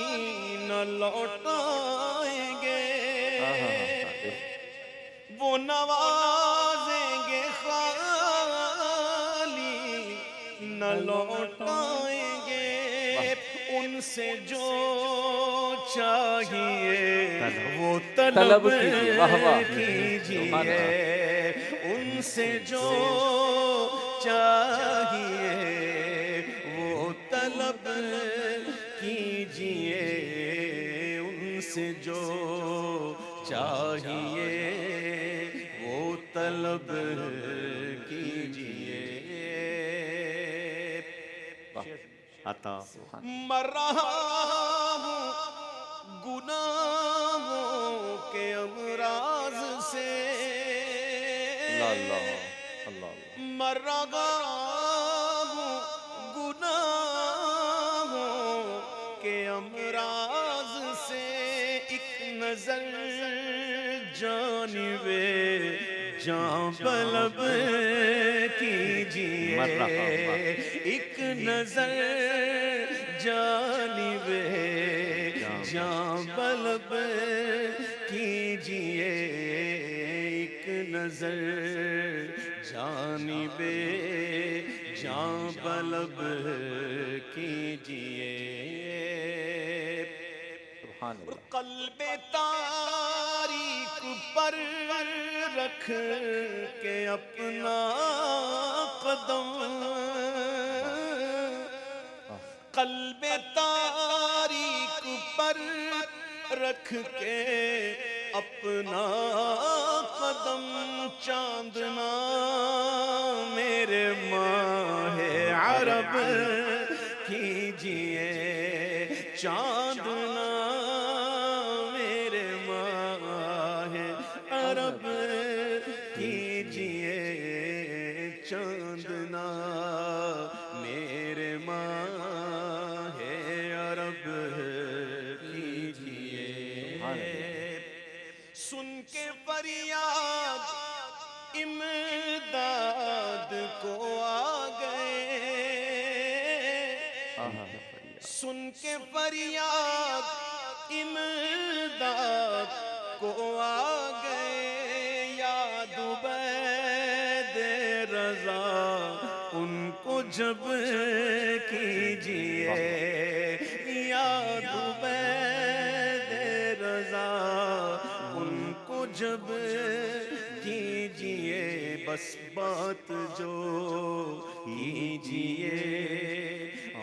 نہ لوٹائیں گے، وہ نوازیں گے خالی نہ لوٹائیں گے، ان سے جو چاہیے وہ طلب کیجئے، ان سے جو چاہیے وہ طلب کیجئے، ان سے جو چاہیے وہ طلب کیجئے، عطا مر رہا ہوں گناہوں کے امراض سے، مر رہا ہوں گناہوں کے امراض سے، ایک نظر جانب جاں طلب کیجئے، ایک نظر جانب جاں طلب کیجئے، ایک نظر جانب جاں طلب کیجئے، قلب تاریک پر رکھ کے اپنا قدم، قلب تاریک پر رکھ کے اپنا قدم، چاندنا میرے ماہ عرب کیجئے، چاندنا میرے ماہ عرب کیجئے، چاندنا میرے ماہ عرب کیجئے، سن کے فریاد امداد کو آ گئے، سن کے فریاد امداد کو آ گئے، یاد عبید رضا ان کو جب کیجئے، یاد عبید رضا ان کو جب کیجئے، بس بات جو کیجئے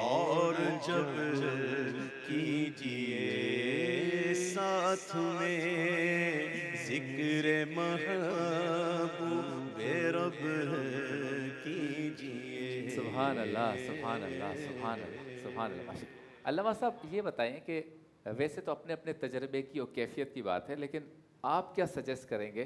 اور جب کیجئے، ساتھ میں ذکر محبوب رب کیجئے۔ سبحان اللہ، سبحان اللہ، سبحان اللہ، سبحان اللہ، ماشاء اللہ۔ علامہ صاحب یہ بتائیں کہ ویسے تو اپنے اپنے تجربے کی اور کیفیت کی بات ہے، لیکن آپ کیا سجیسٹ کریں گے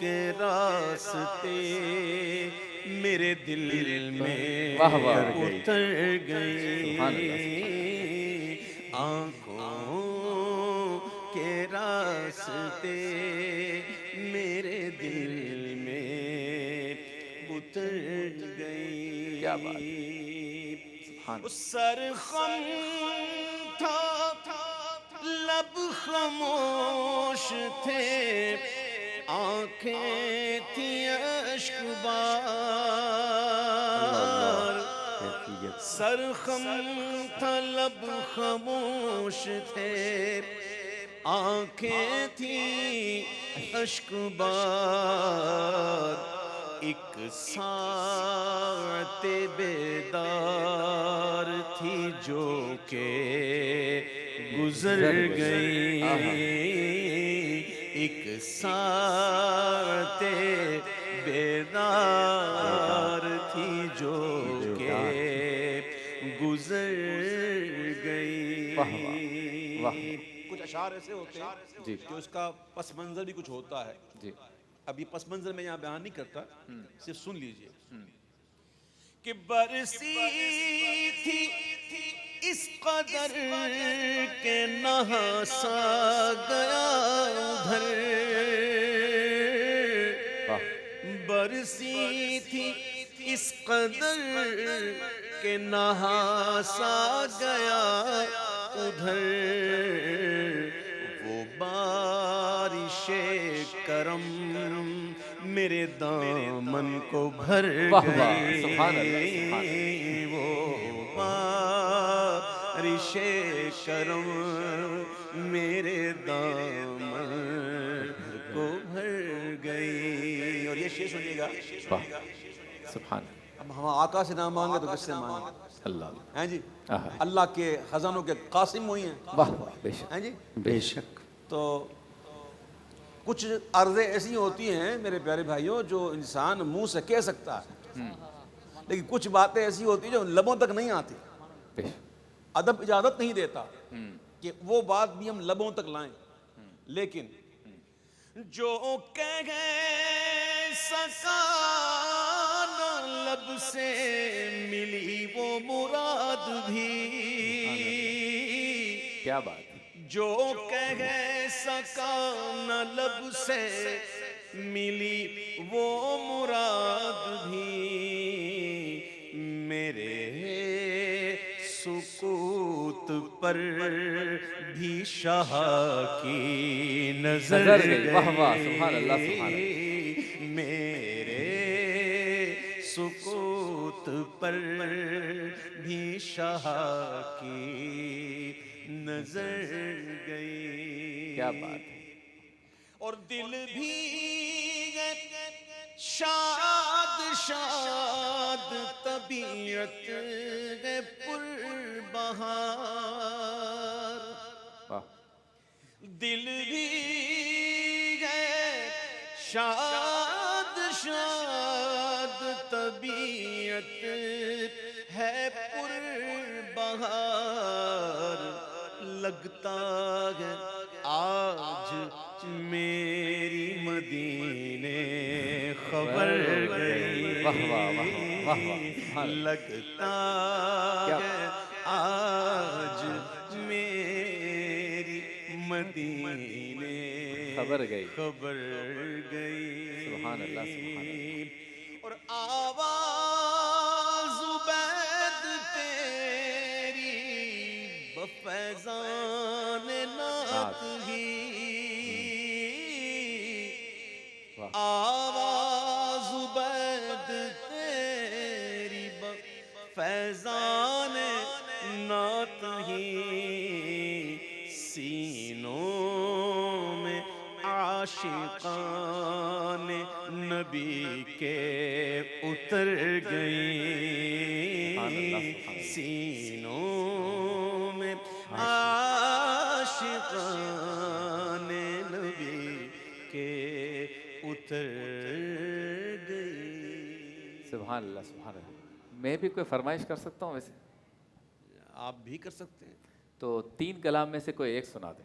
کے راستے میرے دل میں واہ واہ اتر سبحان اللہ گئی، آنکھوں کے راستے میرے دل میں اتر گئی۔ کیا بات سبحان سرخم تھا لب خاموش تھے، آنکھیں تھیں اشک بار، سرخم تھا لب خاموش تھے، آنکھیں تھیں اشک بار، ایک ساعت بیدار تھی جو کہ گزر گئی، ایک ساعت بیدار تھی جو کہ گزر گئی۔ کچھ اشعار ایسے ہوتے ہیں جی کہ اس کا پس منظر بھی کچھ ہوتا ہے، جی اب یہ پس منظر میں یہاں بیان نہیں کرتا، صرف سن لیجئے کہ برسی تھی اس قدر کہ نہاسا گیا ادھر، برسی تھی اس قدر کہ نہاسا گیا ادھر، وہ بارش کرم میرے دامن کو بھر گئی، سبحان اللہ سبحان وہ بارش کرم میرے دامن کو بھر گئی۔ اور یہ شعر سنیے گا، واہ سبحان اب ہم آقا سے نہ مانگے تو کس سے مانگے؟ اللہ ہیں جی، آہا۔ اللہ کے خزانوں کے قاسم ہوئی ہیں، واہ واہ بے شک ہیں جی۔ بے شک تو کچھ عرضیں ایسی ہوتی ہیں میرے پیارے بھائیوں جو انسان منہ سے کہہ سکتا ہے، لیکن کچھ باتیں ایسی ہوتی ہیں جو لبوں تک نہیں آتی، بے شک ادب اجازت نہیں دیتا کہ وہ بات بھی ہم لبوں تک لائیں، لیکن جو کہہ سکا نہ لب سے ملی وہ مراد بھی، کیا بات جو کہہ سکا نہ لب سے ملی وہ مراد بھی، میرے سکوت پر بھی شاہ کی نظر گئی۔ واہ واہ سبحان اللہ سبحان گئی، میرے سکوت پر بھی شاہ کی نظر گئی، کیا بات ہے اور دل بھی ہے شاد شاد، طبیعت ہے پر بہار، واہ دل بھی ہے شاد شاد، طبیعت ہے پر بہار، لگتا ہے آج میری مدینے خبر گئی، واہ واہ واہ واہ واہ لگتا ہے آج میری مدینے خبر گئی خبر گئی، سبحان اللہ سبحان اللہ اور آواز عبید تیری بفیضان نعت ہی، آواز عبید تیری بفیضان نعت ہی، سینوں میں عاشقان نبی کے اتر گئی، سینوں میں عاشقان نبی کے اتر گئی۔ سبحان اللہ سبحان اللہ۔ میں بھی کوئی فرمائش کر سکتا ہوں ویسے؟ آپ بھی کر سکتے ہیں۔ تو 3 کلام میں سے کوئی ایک سنا دیں۔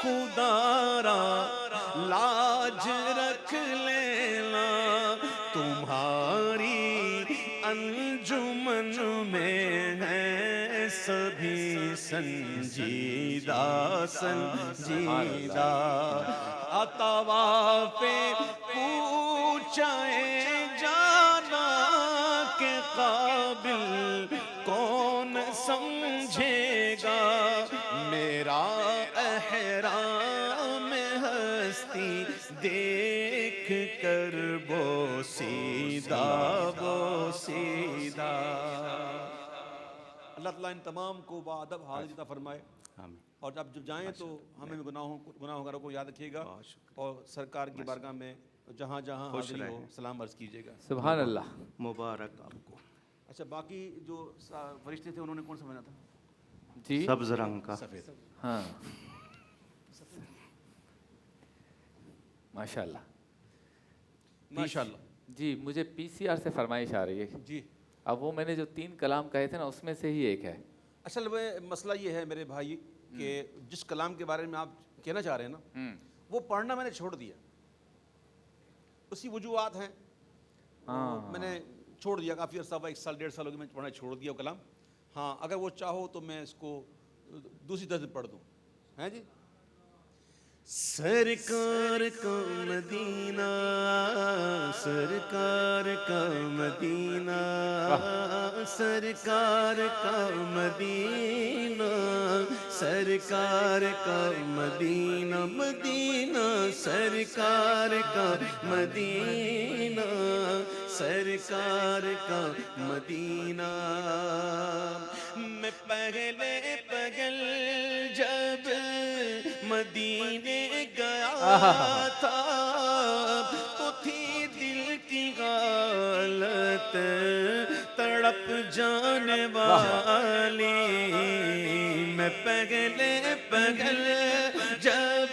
خدارا لاج رکھ لینا، تمہاری انجمن میں ہے سبھی سنجیدہ سنجیدہ، طواف پوچھائے جانا کے قابل کون سمجھے گا، میرا احرام ہستی دیکھ کر بوسیدہ بوسیدہ۔ اللہ تعالیٰ ان تمام کو بادب حاضر عطا فرمائے، اور جب جائیں تو ہمیں بھی گناہوں گاروں کو یاد رکھیے گا، اور سرکار کی بارگاہ میں جہاں جہاں حاضری ہو سلام عرض کیجیے گا۔ سبحان اللہ، مبارک آپ کو۔ اچھا، باقی جو فرشتے تھے انہوں نے کون سا بنا تھا؟ جی سبز رنگ کا، سفید۔ ہاں، ماشاء اللہ ماشاء اللہ۔ جی، مجھے پی سی آر سے فرمائش آ رہی ہے، جی، اب وہ میں نے جو 3 کلام کہے تھے نا اس میں سے ہی ایک ہے۔ اصل میں مسئلہ یہ ہے میرے بھائی کہ جس کلام کے بارے میں آپ کہنا چاہ رہے ہیں نا، وہ پڑھنا میں نے چھوڑ دیا، اسی وجوہات ہیں، میں نے چھوڑ دیا، کافی عرصہ ہوا، 1 سال 1.5 سال ہو گیا میں پڑھنا چھوڑ دیا وہ کلام۔ ہاں، اگر وہ چاہو تو میں اس کو دوسری طرح سے پڑھ دوں، ہیں جی۔ سرکار کا مدینہ، سرکار کا مدینہ، سرکار کا مدینہ، سرکار کا مدینہ، مدینہ سرکار کا مدینہ، سرکار کا مدینہ۔ میں پہلے پگل جب مدینے گیا تھا تو تھی دل کی حالت تڑپ جانے والی، میں پگلے پگل جب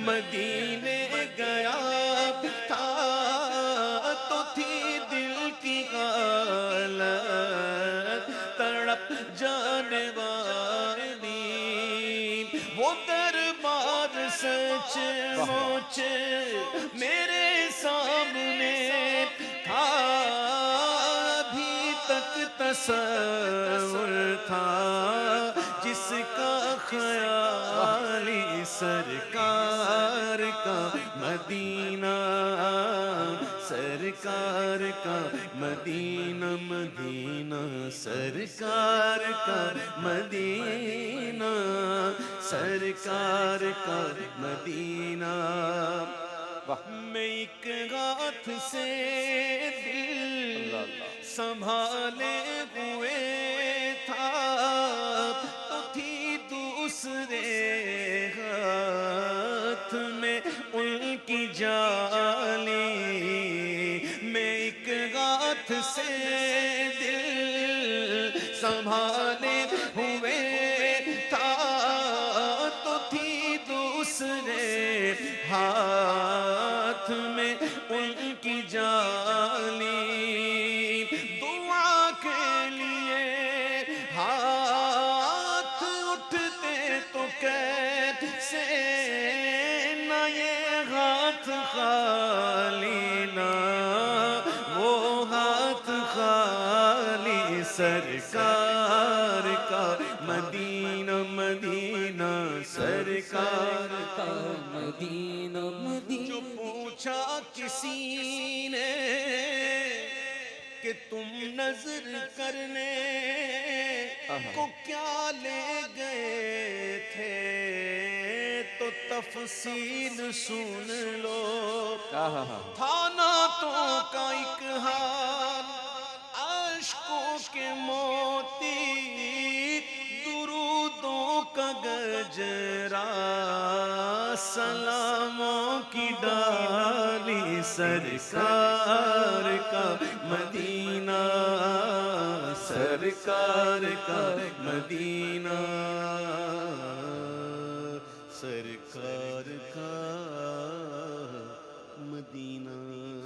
مدینے گیا تھا تو تھی دل کی حالت تڑپ جانے والی، وہ دربار سچ مچ میرے سامنے تھا، ابھی تک تصور تھا جس کا خیالی، سرکار کا مدینہ، سرکار کا مدینہ، مدینہ سرکار کا مدینہ، سرکار کا مدینہ۔ میں ایک ہاتھ سے دل سنبھالے ہوئے تھا تو تھی دوسرے ہاتھ میں ان کی جالی، میں ایک ہاتھ سے دل سنبھالے ہوئے تھا تو تھی دوسرے ہاتھ میں ان کی جالی، دعا کے لیے ہاتھ اٹھتے تو کیسے نہ یہ ہاتھ خالی نہ وہ ہاتھ خالی، سرکار کا مدینہ، مدینہ سرکار کا مدینہ، مدینہ۔ جو پوچھا کسی نے کہ تم نظر کرنے کو کیا لے گئے تھے تو تفصیل سن لو، تھا نعتوں کا ایک حال اشکوں کے موتی، درودوں کا گجرا سلاموں کی ڈالی، سرکار کا مدینہ، سرکار کا مدینہ، سرکار کا مدینہ۔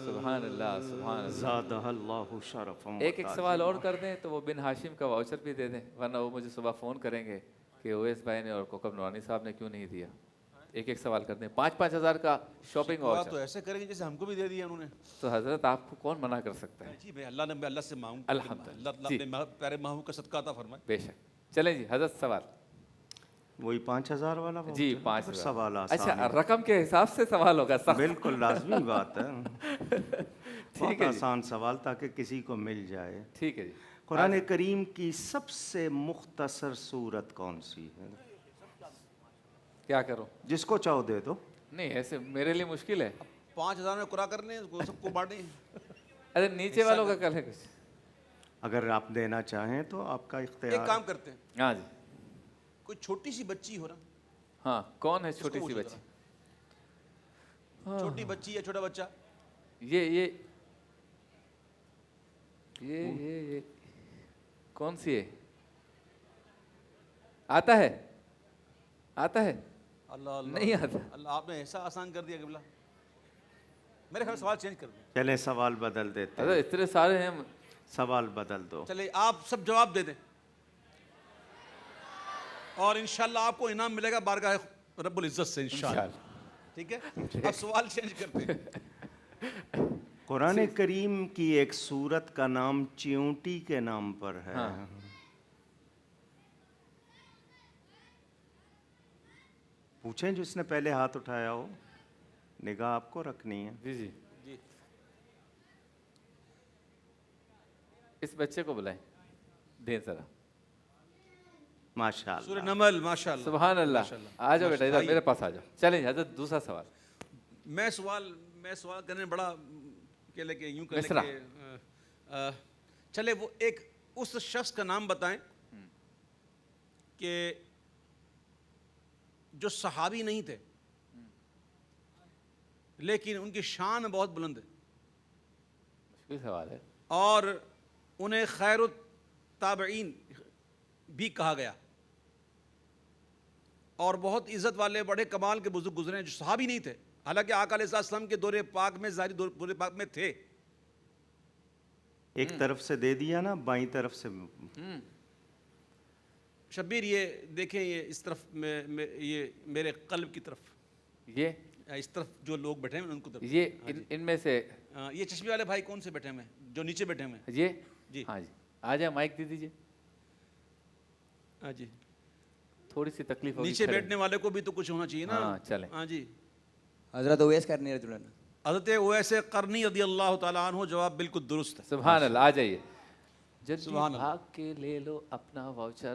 سبحان اللہ، سبحان اللہ۔ زادہ اللہ شرفا۔ ایک سوال اور کر دیں تو وہ بن ہاشم کا واؤچر بھی دے دیں، ورنہ وہ مجھے صبح فون کریں گے کہ اویس بھائی نے اور کوکب نورانی صاحب نے کیوں نہیں دیا. ایک ایک سوال کرتے ہیں. 5,000 کا شاپنگ شکوہ تو واؤچر. ایسے کریں گے جیسے ہم کو بھی دے دیا انہوں نے. تو حضرت آپ کو کون منع کر سکتا ہے؟ جی بھائی اللہ نے اللہ سے مانگوں الحمدللہ. اللہ جی. اپنے پیارے محبوب کا صدقہ عطا فرمائے. بے شک. چلیں جی حضرت سوال. وہی 5,000 والا جی voucher؟ 5,000. سوال آسان اچھا ہے. رقم کے حساب سے سوال ہوگا سخت. بالکل لازمی بات ہے. بہت ٹھیک ہے جی. آسان سوال تاکہ کسی کو مل جائے. ٹھیک ہے جی. قرآن کریم کی سب سے مختصر صورت کون سی ہے؟ کیا کروں؟ جس کو چاہو دے دو. نہیں ایسے میرے لیے مشکل ہے. 5,000 میں قرآن کرنے سب کو بانٹیں. ارے نیچے والوں کا کل ہے کچھ. اگر آپ دینا چاہیں تو آپ کا ایک اختیار. کام کرتے ہیں, ہاں جی. کوئی چھوٹی سی بچی ہو نا, ہاں کون ہے چھوٹی سی بچی؟ چھوٹی بچی یا چھوٹا بچہ, یہ کون سی ہے؟ آتا ہے اللہ اللہ نہیں آتا. اللہ آپ نے ایسا آسان کر دیا قبلہ. میرے خیال سوال چینج کر دیں. چلیں سوال بدل دیتے ہیں. حضرت اتنے سارے ہیں. سوال بدل دو. چلے آپ سب جواب دے دیں اور انشاءاللہ آپ کو انعام ملے گا بارگاہ رب العزت سے انشاءاللہ. ٹھیک ہے, اب سوال چینج کرتے ہیں. قرآن کریم کی ایک سورت کا نام چیونٹی کے نام پر ہے. پوچھیں جس نے پہلے ہاتھ اٹھایا ہو. نگاہ آپ کو رکھنی ہے. جی جی جی. اس بچے کو بلائیں دیں ذرا. ماشاء اللہ. سورہ نمل. ماشاءاللہ سبحان اللہ. آ جاؤ بیٹا ادھر میرے پاس آ جاؤ. چلیں حضرت دوسرا سوال. میں سوال کرنے بڑا کہ لے کے یوں کر مصرع. لے کے چلے وہ ایک اس شخص کا نام بتائیں کہ جو صحابی نہیں تھے لیکن ان کی شان بہت بلند ہے مشکل سوال ہے. اور انہیں خیر التابعین بھی کہا گیا اور بہت عزت والے بڑے کمال کے بزرگ گزرے جو صحابی نہیں تھے, حالانکہ آقا علیہ السلام کے دور پاک میں ظاہری دور پاک میں تھے. ایک طرف سے دے دیا نا, بائیں طرف سے. شبیر یہ دیکھیں, یہ اس طرف یہ میرے قلب کی طرف, یہ اس طرف جو لوگ بیٹھے ہیں ان کو طرف. یہ ان میں سے یہ چشمے والے بھائی کون سے بیٹھے ہوئے ہیں جو نیچے بیٹھے ہوئے ہیں؟ یہ جی ہاں جی. آ جائیں مائک دے دیجیے. ہاں جی. تھوڑی سی تکلیف ہوگی. نیچے بیٹھنے والے کو بھی تو کچھ ہونا چاہیے نا. ہاں چلیں. ہاں جی. حضرت اویس کرنی رضی اللہ عنہ. حضرت اویس قرنی رضی اللہ تعالیٰ عنہ. جواب بالکل درست ہے. سبحان اللہ. آ جائیے جلدی سبحان اللہ. بھاگ کے لے لو اپنا واؤچر.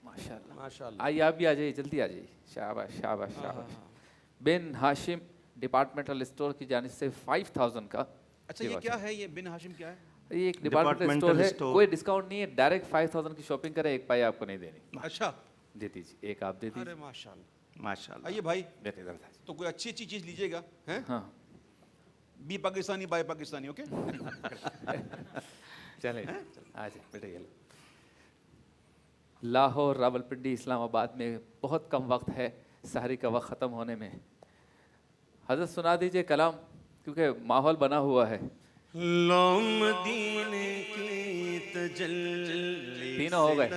ماشاء اللہ. ماشاء اللہ. آئیے آپ بھی آ جائیے, جلدی آ جائیے. شاباش شاباش شاباش. بن ہاشم ڈپارٹمنٹل اسٹور کی جانب سے 5,000 کا. اچھا یہ کیا ہے, یہ بن ہاشم کیا ہے؟ یہ ایک ڈپارٹمنٹل اسٹور ہے, کوئی ڈسکاؤنٹ نہیں ہے, ڈائریکٹ 5,000 کی شاپنگ کرے, ایک پائی آپ کو نہیں دینی. اچھا دے دیجیے, ایک آپ دے ارے دیجیے. ماشاء اللہ. ماشاء اللہ. آئیے بھائی بیٹھے ادھر. تو کوئی اچھی چیز لیجیے گا. ہاں بی پاکستانی بائی پاکستانی. اوکے چلیں آ جائیں بیٹے. یہ لاہور, راولپنڈی, اسلام آباد میں بہت کم وقت ہے سحری کا وقت ختم ہونے میں. حضرت سنا دیجئے کلام کیونکہ ماحول بنا ہوا ہے. مدینے کی تجلی تینوں ہو گئے.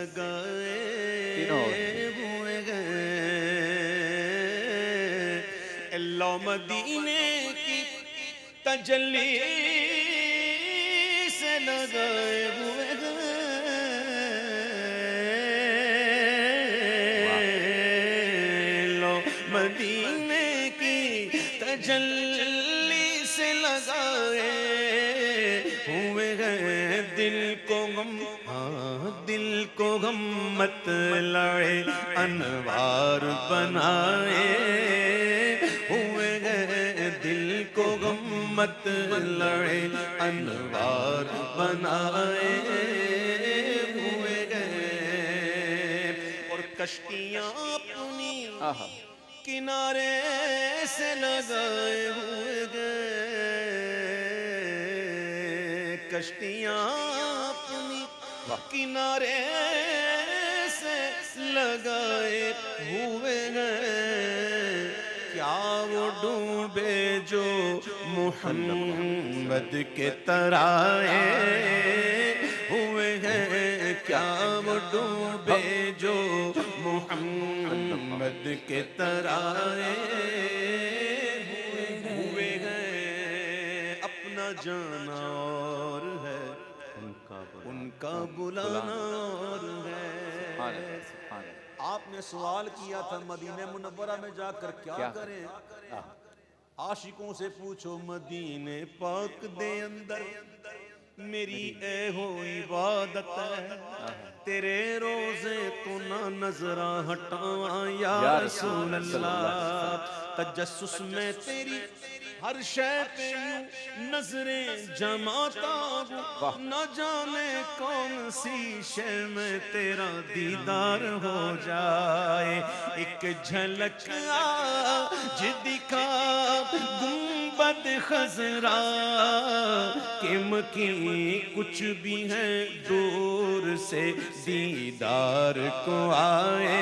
اللہ مدینے کی تجلی سے لگائے ہوئے مدینے کی تجلی سے لگائے ہوئے گئے. دل کو غم, دل کو غم مت لائے, انوار بنائے ہوئے گئے. دل کو غم مت لائے, انوار بنائے ہوئے گئے. اور کشتیاں اپنی کنارے سے لگائے ہوئے گئے. کشتیاں اپنی کنارے سے لگائے ہوئے گئے. کیا وہ ڈوبے جو محمد کے ترائے ہوئے ہیں, کیا کیا وہ ڈوبے جو محمد کے ترائے ہوئے ہیں، اپنا جانا اور ہے ان کا بلانا اور ہے۔ آپ نے سوال کیا تھا مدینہ منورہ میں جا کر کیا کریں، عاشقوں سے پوچھو مدینہ پاک دے اندر میری اے ہو عبادت ہے، تیرے روزے تو نہ نظرہ ہٹاواں یا رسول اللہ، تجسس میں تیری ہر شے پہ یوں نظریں جماتا ہوں، نہ جانے کون سی شے میں تیرا دیدار ہو جائے، ایک جھلک آج دکھا گنبد خضرا کہ مکی کچھ بھی ہے دور سے دیدار کو آئے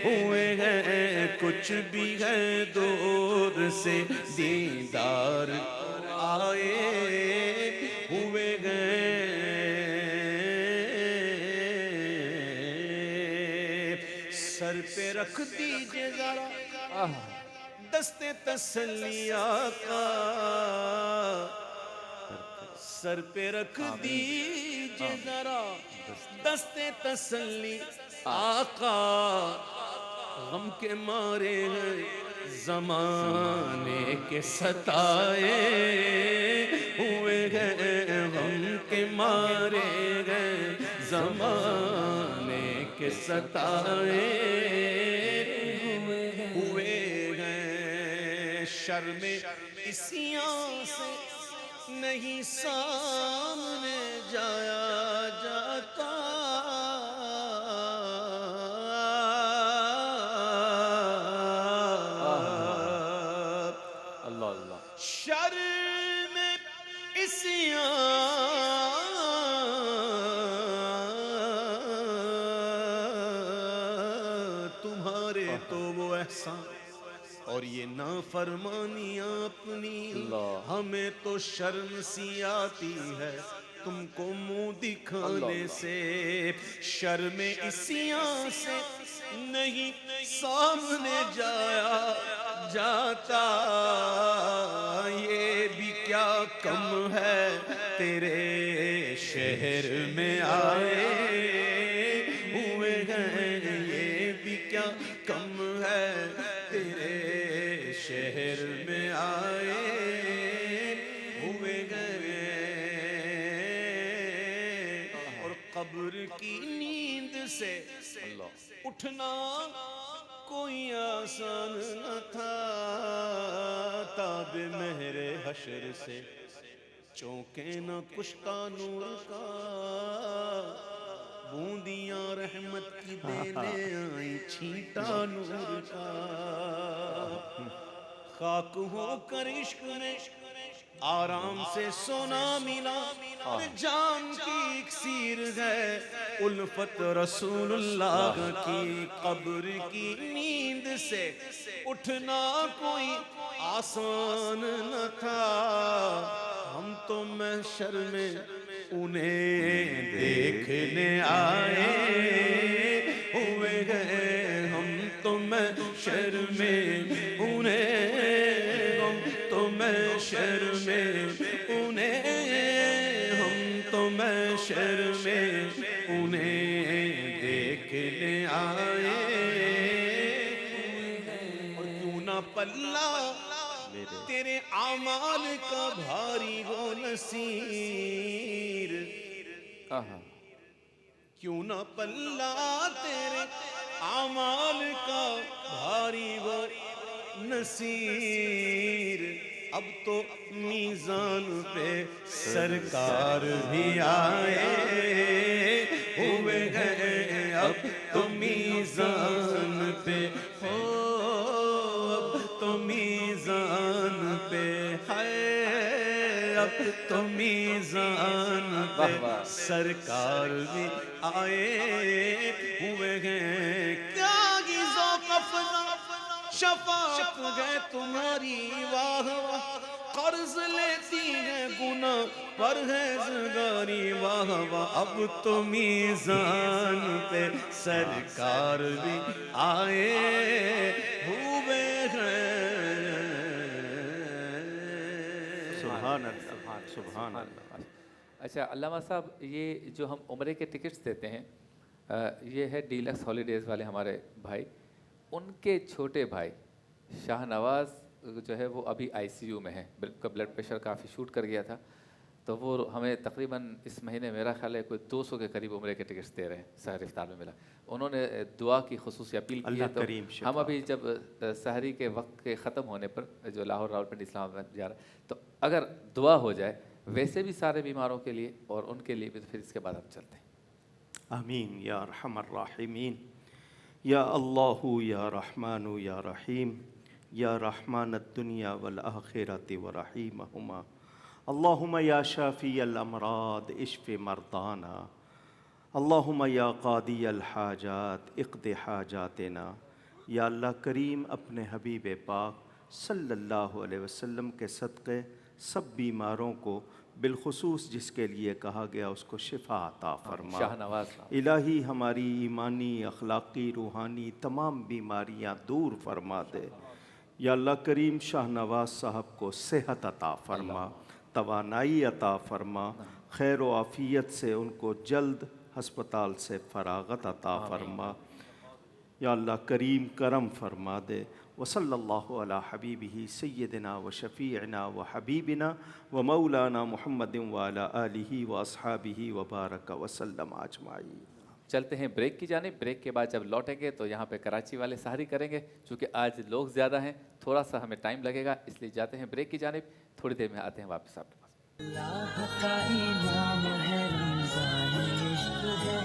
ہوئے ہیں، کچھ بھی ہے دور سے دیدار کو آئے ہوئے گئے، سر پہ رکھ دیجئے ذرا دست تسلی آقا، سر پہ رکھ دیجئے ذرا دست تسلی آقا، غم کے مارے ہیں زمانے کے ستائے ہوئے گئے، غم کے مارے گئے زمانے کے ستائے ہوئے گئے، شرم اسیاں سے نہیں سامنے جایا جاتا، شرم اسیاں تمہارے تو وہ احسان اور یہ نافرمانیاں اپنی، ہمیں تو شرم سی آتی ہے تم کو منہ دکھانے سے، شرم اسیاں سے نہیں سامنے جایا جاتا، یہ بھی کیا کم ہے تیرے شہر میں آئے ہوئے ہیں، یہ بھی کیا کم ہے تیرے شہر میں آئے ہوئے گئے، اور قبر کی نیند سے اٹھنا کوئی آسان نہ تھا، تاب مہر حشر سے چونکے نہ کشتا نور کا، بوندیاں رحمت کی دینے آئی چھینٹا نور کا، خاک ہو کر عشق میں آرام سے سونا ملا، جان کی اکسیر ہے الفت رسول اللہ کی، قبر کی نیند سے اٹھنا کوئی آسان نہ تھا، ہم تو محشر میں انہیں دیکھنے آئے ہوئے گئے، ہم تو محشر میں انہیں، ہم تو محشر میں انہیں، ہم تو محشر میں انہیں دیکھنے آئے، اور کیوں نہ پلہ تیرے اعمال کا بھاری ہو نصیر، کیوں نہ پلہ تیرے اعمال کا بھاری ہو نصیر، اب تو میزان پہ سرکار بھی آئے ہوئے گئے، اب تو میزان پہ ہو، اب تو میزان پہ ہے، اب تو میزان پہ سرکار بھی آئے ہوئے ہیں، کیا ذوق افزا شفاعت ہے تمہاری واہ واہ، قرض لیتی ہے گناہ پرہیزگاری واہ واہ، اب تو میزان پہ سرکار بھی آئے ہوئے ہیں۔ سبحان اللہ، سبحان اللہ۔ اچھا علامہ صاحب، یہ جو ہم عمرے کے ٹکٹس دیتے ہیں، یہ ہے ڈیلکس ہالیڈیز والے ہمارے بھائی، ان کے چھوٹے بھائی شاہ نواز جو ہے وہ ابھی آئی سی یو میں ہے، کا بلڈ پریشر کافی شوٹ کر گیا تھا، تو وہ ہمیں تقریباً اس مہینے میرا خیال ہے کوئی 200 کے قریب عمرے کے ٹکٹس دے رہے ہیں، سحر افطار میں ملا۔ انہوں نے دعا کی خصوصی اپیل کی ہے، تو ہم ابھی جب سحری کے وقت کے ختم ہونے پر جو لاہور راولپنڈی اسلام آباد جا رہا ہے، تو اگر دعا ہو جائے ویسے بھی سارے بیماروں کے لیے اور ان کے لیے بھی، تو پھر اس کے بعد ہم چلتے ہیں۔ آمین یا ارحم الراحمین، یا اللہ یا رحمان یا رحیم، یا رحمان الدنیا والآخرۃ ورحیمہما، اللہم یا شافی الامراض اشف مرضانا، اللہم یا قاضی الحاجات اقض حاجاتنا۔ یا اللہ کریم اپنے حبیب پاک صلی اللہ علیہ وسلم کے صدقے سب بیماروں کو، بالخصوص جس کے لیے کہا گیا اس کو شفا عطا فرما۔ شاہ نواز الہی ہماری ایمانی، اخلاقی، روحانی تمام بیماریاں دور فرما دے۔ یا اللہ کریم شاہ نواز صاحب کو صحت عطا فرما، توانائی عطا فرما، خیر و عافیت سے ان کو جلد ہسپتال سے فراغت عطا فرما۔ یا اللہ کریم کرم فرما دے۔ وصلی اللہ علی حبیبہ سیدنا و شفیعنا و حبیبنا و مولانا محمد وعلی آلہ و اصحابہ وبارک وسلم اجمعین۔ چلتے ہیں بریک کی جانب۔ بریک کے بعد جب لوٹیں گے تو یہاں پہ کراچی والے سحری کریں گے، چونکہ آج لوگ زیادہ ہیں، تھوڑا سا ہمیں ٹائم لگے گا، اس لیے جاتے ہیں بریک کی جانب، تھوڑی دیر میں آتے ہیں واپس آپ کے پاس۔ اللہ کا انعام ہے رمضان عشق ہے،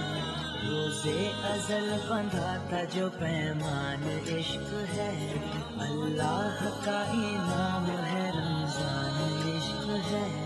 روزے ازل بندھا تھا جو پیمان عشق ہے، اللہ کا انعام ہے رمضان عشق ہے۔